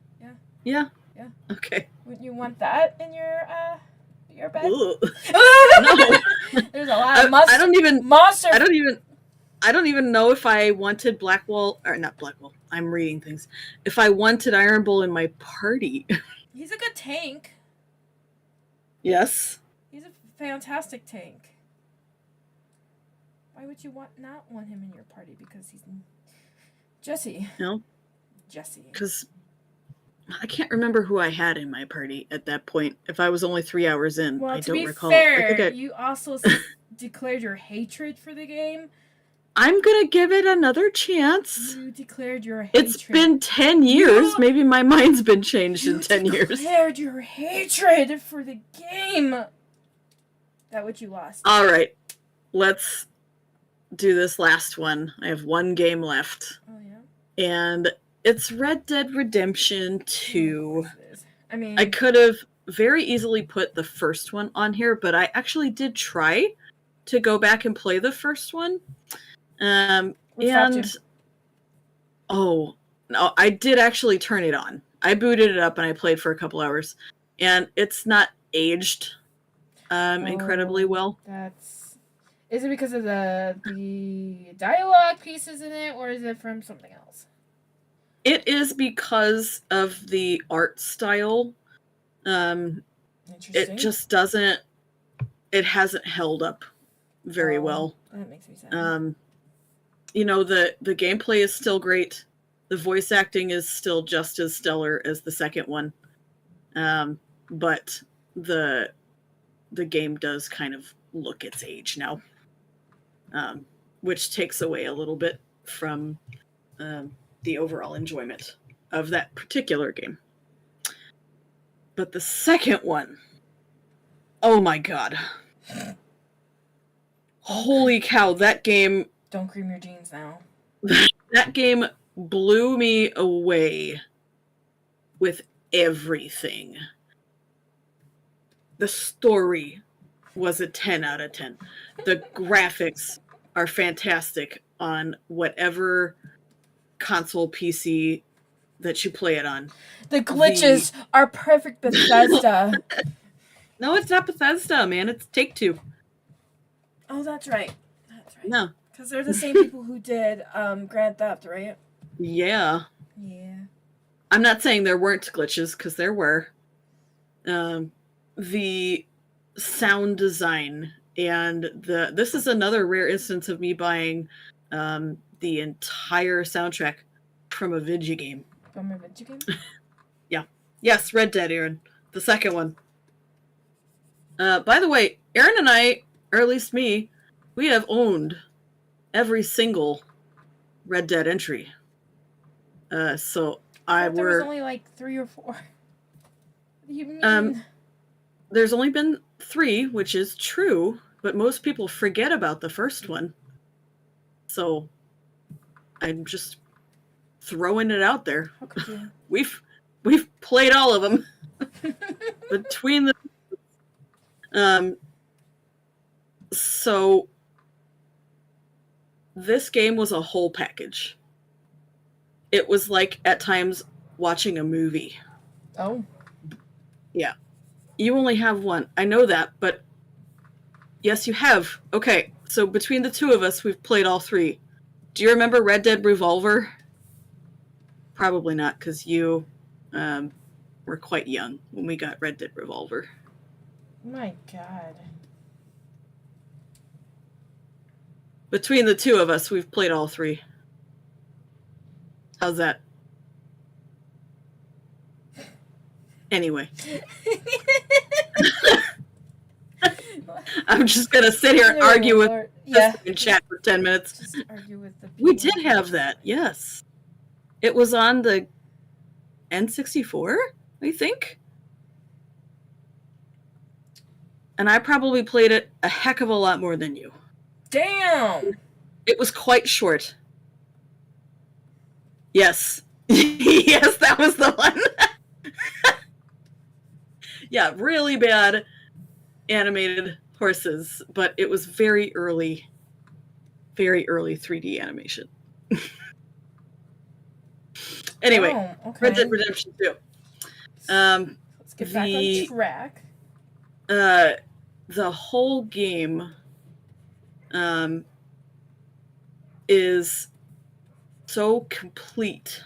S1: Yeah.
S2: Yeah.
S1: Okay.
S2: Would you want that in your bed?
S1: No.
S2: There's a lot of monster.
S1: I don't even know if I wanted Blackwall, or not Blackwall. I'm reading things. If I wanted Iron Bull in my party.
S2: He's a good tank.
S1: Yes.
S2: He's a fantastic tank. Why would you not want him in your party? Because he's Jessi.
S1: No.
S2: Jessi.
S1: Because I can't remember who I had in my party at that point. If I was only 3 hours in,
S2: Well,
S1: I
S2: to
S1: don't
S2: be
S1: recall.
S2: fair, you also declared your hatred for the game.
S1: I'm gonna give it another chance.
S2: You declared your hatred.
S1: It's been 10 years. Maybe my mind's been changed in 10 years.
S2: You declared your hatred for the game. That what you lost.
S1: All right. Let's do this last one. I have one game left.
S2: Oh, yeah?
S1: And it's Red Dead Redemption 2.
S2: I mean,
S1: I could have very easily put the first one on here, but I actually did try to go back and play the first one. Oh, no, I did actually turn it on. I booted it up and I played for a couple hours, and it's not aged incredibly well.
S2: Is it because of the dialogue pieces in it, or is it from something else?
S1: It is because of the art style. It just doesn't. It hasn't held up very well.
S2: That makes me sad.
S1: You know, the gameplay is still great. The voice acting is still just as stellar as the second one. But the game does kind of look its age now. Which takes away a little bit from the overall enjoyment of that particular game. But the second one, oh my god. Holy cow, that game...
S2: Don't cream your jeans now.
S1: That game blew me away with everything. The story was a 10 out of 10. The graphics are fantastic on whatever console PC that you play it on.
S2: The glitches are perfect Bethesda.
S1: No, it's not Bethesda, man. It's Take-Two.
S2: Oh, that's right.
S1: No.
S2: Because they're the same people who did Grand Theft, right?
S1: Yeah.
S2: Yeah.
S1: I'm not saying there weren't glitches, because there were. The sound design and this is another rare instance of me buying the entire soundtrack from a video game.
S2: From a video game?
S1: Yeah. Yes, Red Dead, Aaron. The second one. By the way, Aaron and I, or at least me, we have owned every single Red Dead entry. So
S2: I thought there was only like 3 or 4. What do you mean?
S1: There's only been 3, which is true, but most people forget about the first one. So I'm just throwing it out there.
S2: How could you?
S1: We've played all of them. Between the so this game was a whole package. It was like at times watching a movie.
S2: Oh.
S1: Yeah. You only have one. I know that, but yes, you have. Okay, so between the two of us, we've played all 3. Do you remember Red Dead Revolver? Probably not, because you were quite young when we got Red Dead Revolver.
S2: My God.
S1: Between the two of us, we've played all 3. How's that? Anyway. I'm just going to sit here and argue with in chat for 10 minutes.
S2: Just argue with the people.
S1: We did have that, yes. It was on the N64, I think. And I probably played it a heck of a lot more than you.
S2: Damn!
S1: It was quite short. Yes. Yes, that was the one. Yeah, really bad animated horses, but it was very early 3D animation. Anyway,
S2: okay.
S1: Red Dead Redemption 2.
S2: Let's get back on track.
S1: The whole game is so complete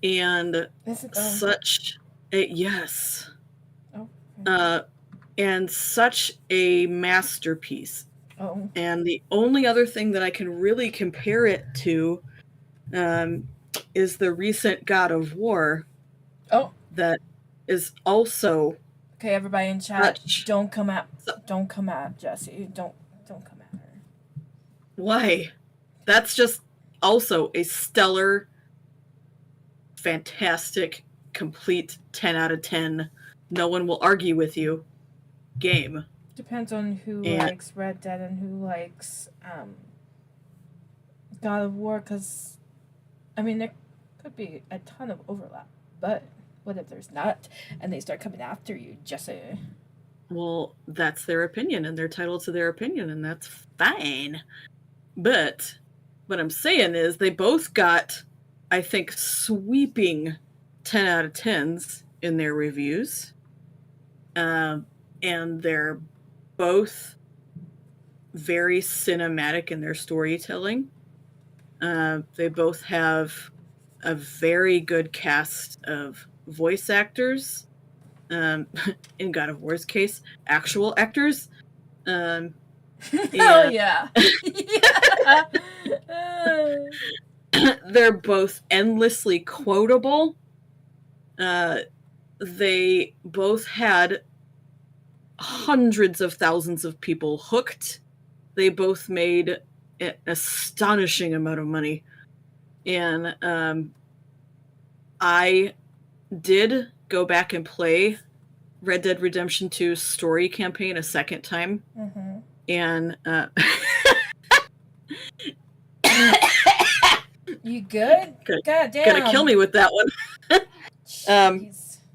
S1: and such a yes.
S2: Oh. Okay.
S1: And such a masterpiece.
S2: Oh.
S1: And the only other thing that I can really compare it to is the recent God of War.
S2: Oh.
S1: That is also.
S2: Okay, everybody in chat, don't come at Jessi. Don't come at her.
S1: Why? That's just also a stellar, fantastic, complete 10 out of 10. No one will argue with you. Game.
S2: Depends on who likes Red Dead and who likes God of War, because I mean there could be a ton of overlap, but what if there's not and they start coming after you, Jessi?
S1: Well, that's their opinion and they're entitled to their opinion, and that's fine. But what I'm saying is they both got, I think, sweeping 10 out of 10s in their reviews. And they're both very cinematic in their storytelling. They both have a very good cast of voice actors. In God of War's case, actual actors.
S2: Oh, yeah.
S1: They're both endlessly quotable. They both had hundreds of thousands of people hooked. They both made an astonishing amount of money. And I did go back and play Red Dead Redemption 2's story campaign a second time.
S2: Mm-hmm.
S1: And
S2: you good? God damn.
S1: Gonna kill me with that one.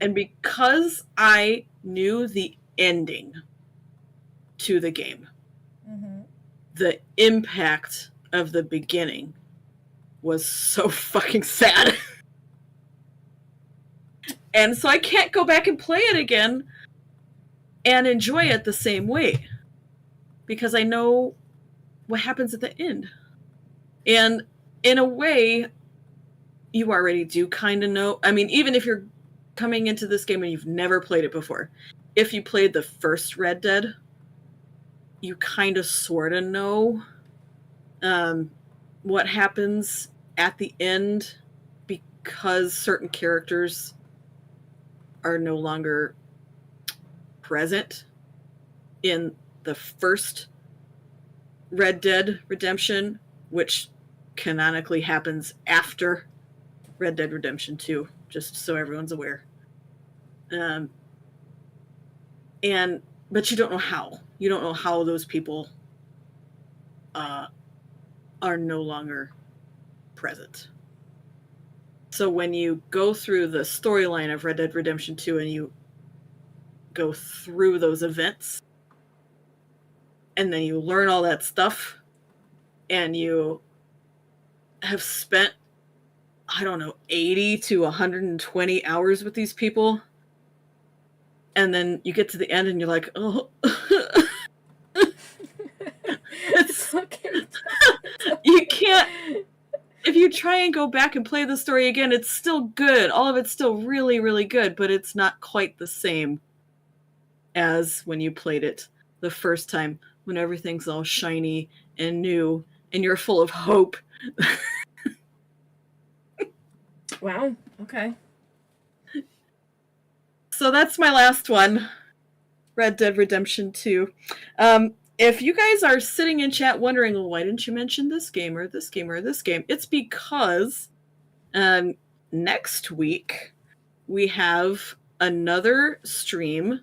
S1: And because I knew the ending to the game,
S2: mm-hmm.
S1: the impact of the beginning was so fucking sad. And so I can't go back and play it again and enjoy it the same way, because I know what happens at the end. And in a way, you already do kind of know. I mean, even if you're coming into this game and you've never played it before, if you played the first Red Dead, you kind of sort of know what happens at the end, because certain characters are no longer present in the first Red Dead Redemption, which canonically happens after Red Dead Redemption 2, just so everyone's aware. But you don't know how. You don't know how those people are no longer present. So when you go through the storyline of Red Dead Redemption 2 and you go through those events, and then you learn all that stuff, and you have spent, I don't know, 80 to 120 hours with these people, and then you get to the end and you're like, oh.
S2: It's okay.
S1: You can't. If you try and go back and play the story again, it's still good. All of it's still really, really good, but it's not quite the same as when you played it the first time, when everything's all shiny and new and you're full of hope.
S2: Wow. Okay.
S1: So that's my last one, Red Dead Redemption 2. If you guys are sitting in chat wondering, well, why didn't you mention this game or this game or this game? It's because next week we have another stream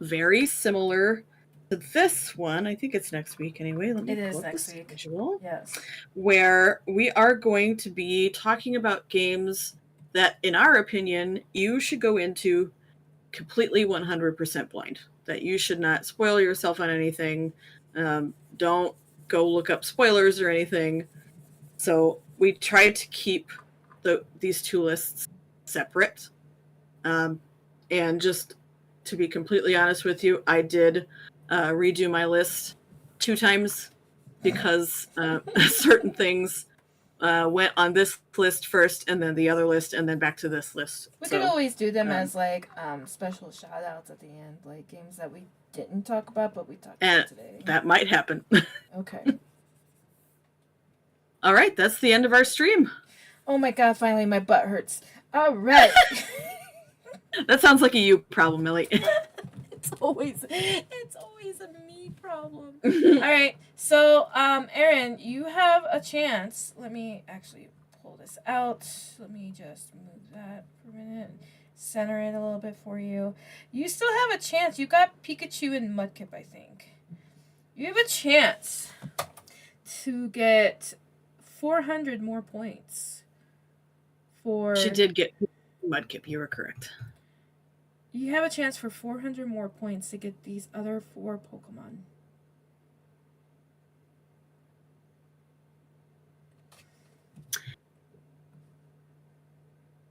S1: very similar to this one. I think it's next week anyway. Let me
S2: It is
S1: pull up
S2: next
S1: the
S2: week.
S1: schedule.
S2: Yes.
S1: Where we are going to be talking about games that, in our opinion, you should go into completely 100% blind. That you should not spoil yourself on anything. Don't go look up spoilers or anything. So we tried to keep these two lists separate. And just to be completely honest with you, I did redo my list 2 times because certain things went on this list first and then the other list and then back to this list.
S2: We could always do them as like special shout outs at the end, like games that we didn't talk about but we talked about today.
S1: That might happen.
S2: Okay.
S1: All right, that's the end of our stream.
S2: Oh my god, finally my butt hurts. All right.
S1: That sounds like a you problem, Millie.
S2: It's always a me problem. All right. So, Erin, you have a chance. Let me actually pull this out. Let me just move that for a minute. Center it a little bit for you. You still have a chance. You got Pikachu and Mudkip, I think. You have a chance to get 400 more points.
S1: She did get Mudkip. You were correct.
S2: You have a chance for 400 more points to get these other 4 Pokemon.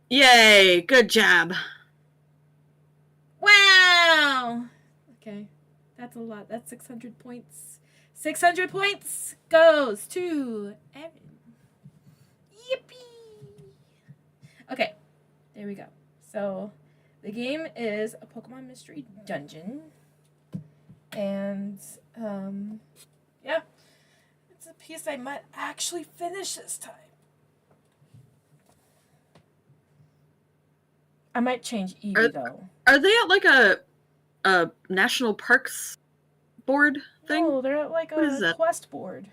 S1: Yay! Good job.
S2: Wow! Okay. That's a lot. That's 600 points. 600 points goes to Erin. Yippee! Okay. There we go. So, the game is a Pokemon Mystery Dungeon. And, yeah. It's a piece I might actually finish this time. I might change Eevee, though.
S1: Are they at like a national parks board thing?
S2: No, they're at like a quest board.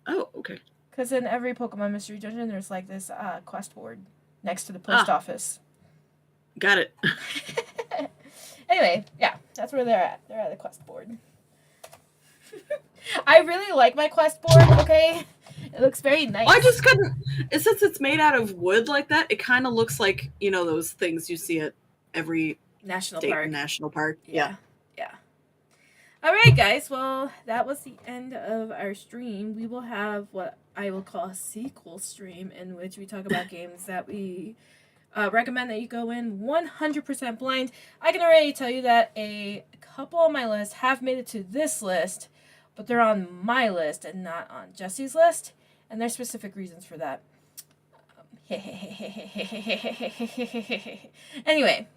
S1: Oh, okay.
S2: Because in every Pokemon Mystery Dungeon, there's like this quest board next to the post office.
S1: Got it.
S2: Anyway, yeah, that's where they're at. They're at the quest board. I really like my quest board, okay? It looks very nice.
S1: I just couldn't... Since it's made out of wood like that, it kind of looks like, you know, those things you see at every
S2: national
S1: park. Yeah.
S2: All right, guys. Well, that was the end of our stream. We will have what I will call a sequel stream in which we talk about games that we recommend that you go in 100% blind. I can already tell you that a couple on my list have made it to this list, but they're on my list and not on Jessi's list, and there's specific reasons for that. Anyway.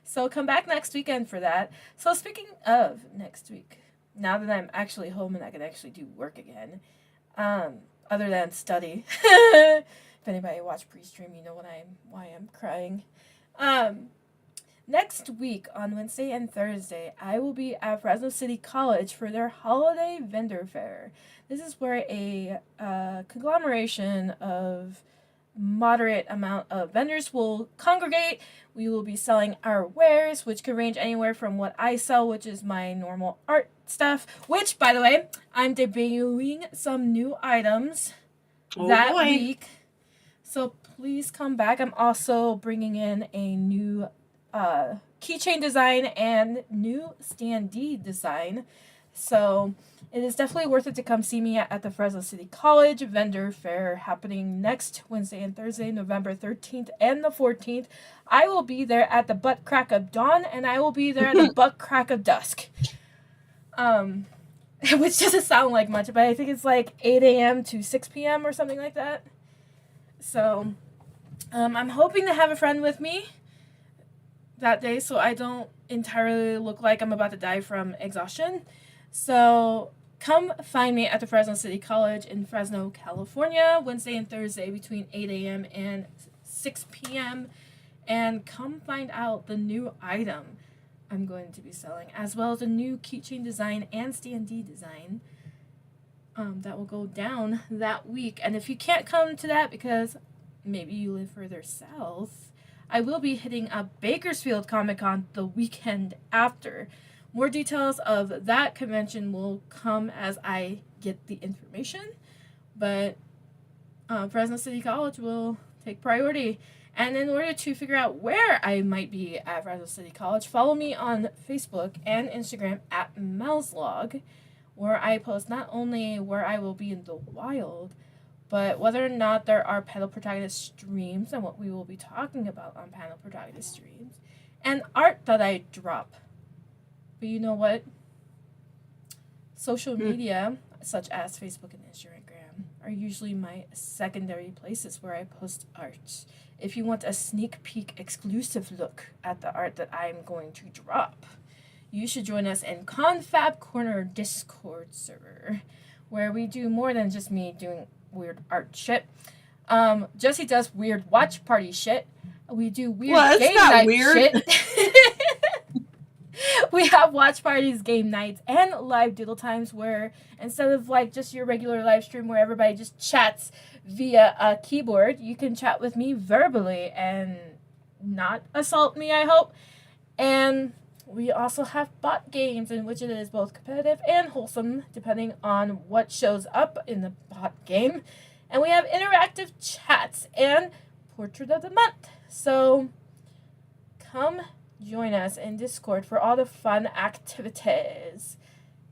S2: So come back next weekend for that. So speaking of next week, now that I'm actually home and I can actually do work again, other than study, If anybody watched pre-stream, you know why I'm crying. Um, Next week on Wednesday and Thursday, I will be at Fresno City College for their holiday vendor fair. This is where a conglomeration of moderate amount of vendors will congregate. We will be selling our wares, which could range anywhere from what I sell, which is my normal art stuff, which, by the way, I'm debuting some new items that week. So please come back. I'm also bringing in a new keychain design and new standee design. So it is definitely worth it to come see me at the Fresno City College vendor fair happening next Wednesday and Thursday, November 13th and the 14th. I will be there at the butt crack of dawn, and I will be there at the butt crack of dusk. Which doesn't sound like much, but I think it's like 8 a.m. to 6 p.m. or something like that. So I'm hoping to have a friend with me that day so I don't entirely look like I'm about to die from exhaustion. So come find me at the Fresno City College in Fresno, California, Wednesday and Thursday between 8 a.m. and 6 p.m. And come find out the new item I'm going to be selling, as well as a new keychain design and standee design that will go down that week. And if you can't come to that because maybe you live further south, I will be hitting up Bakersfield Comic Con the weekend after. More details of that convention will come as I get the information, but Fresno City College will take priority. And in order to figure out where I might be at Fresno City College, follow me on Facebook and Instagram at Melslog, where I post not only where I will be in the wild, but whether or not there are panel protagonist streams and what we will be talking about on panel protagonist streams, and art that I drop. But you know what? Social media, such as Facebook and Instagram, are usually my secondary places where I post art. If you want a sneak peek exclusive look at the art that I'm going to drop, you should join us in Confab Corner Discord server, where we do more than just me doing weird art shit. Jessi does weird watch party shit. We do weird game night shit. We have watch parties, game nights, and live doodle times where instead of like just your regular live stream where everybody just chats via a keyboard, you can chat with me verbally and not assault me, I hope. And we also have bot games in which it is both competitive and wholesome depending on what shows up in the bot game. And we have interactive chats and portrait of the month. So come join us in Discord for all the fun activities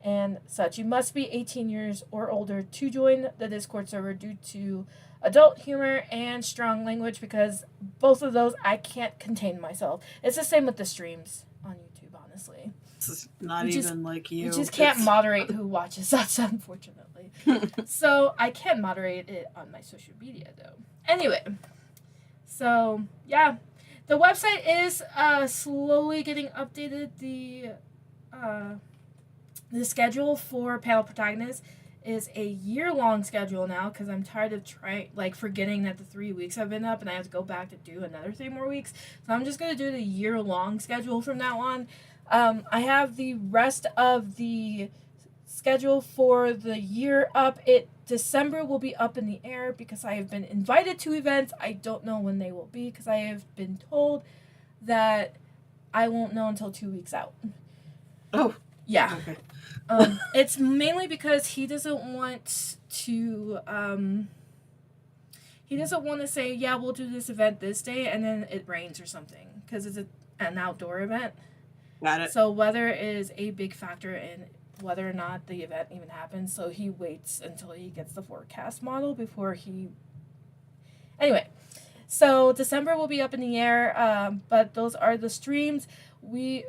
S2: and such. You must be 18 years or older to join the Discord server due to adult humor and strong language, because both of those I can't contain myself. It's the same with the streams on YouTube, honestly.
S1: It's not even like you.
S2: You just can't moderate who watches us, unfortunately. So I can moderate it on my social media, though. Anyway, so yeah. The website is slowly getting updated. The schedule for panel protagonists is a year-long schedule now, because I'm tired of forgetting that the 3 weeks have been up and I have to go back to do another 3 more weeks. So I'm just going to do the year-long schedule from now on. I have the rest of the schedule for the year up. December will be up in the air because I have been invited to events. I don't know when they will be because I have been told that I won't know until 2 weeks out.
S1: Oh.
S2: Yeah. Okay. It's mainly because he doesn't want to say, yeah, we'll do this event this day and then it rains or something, because it's an outdoor event.
S1: Got it.
S2: So weather is a big factor in whether or not the event even happens, so he waits until he gets the forecast model before he... Anyway, so December will be up in the air, but those are the streams.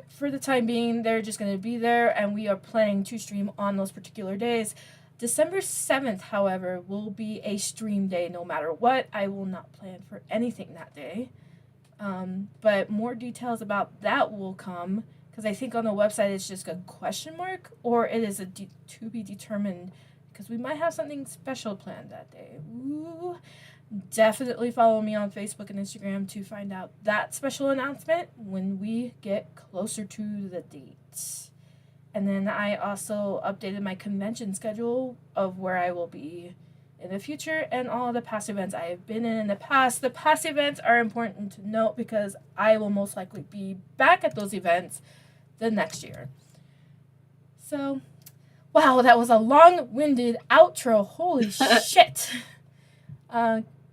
S2: For the time being, they're just going to be there, and we are planning to stream on those particular days. December 7th, however, will be a stream day no matter what. I will not plan for anything that day. But more details about that will come, because I think on the website it's just a question mark, or it is to be determined, because we might have something special planned that day. Ooh. definitely follow me on Facebook and Instagram to find out that special announcement when we get closer to the date. And then I also updated my convention schedule of where I will be in the future and all the past events I have been in the past. The past events are important to note because I will most likely be back at those events the next year. So, wow, that was a long-winded outro. Holy shit.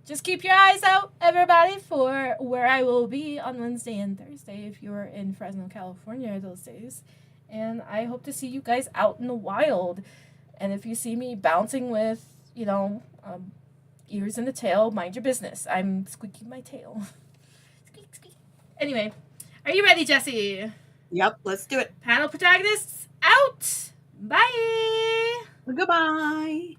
S2: Just keep your eyes out, everybody, for where I will be on Wednesday and Thursday if you're in Fresno, California those days. And I hope to see you guys out in the wild. And if you see me bouncing with, ears in the tail, mind your business. I'm squeaking my tail. Squeak, squeak. Anyway, are you ready, Jessi?
S1: Yep, let's do it.
S2: Panel protagonists out. Bye.
S1: Goodbye.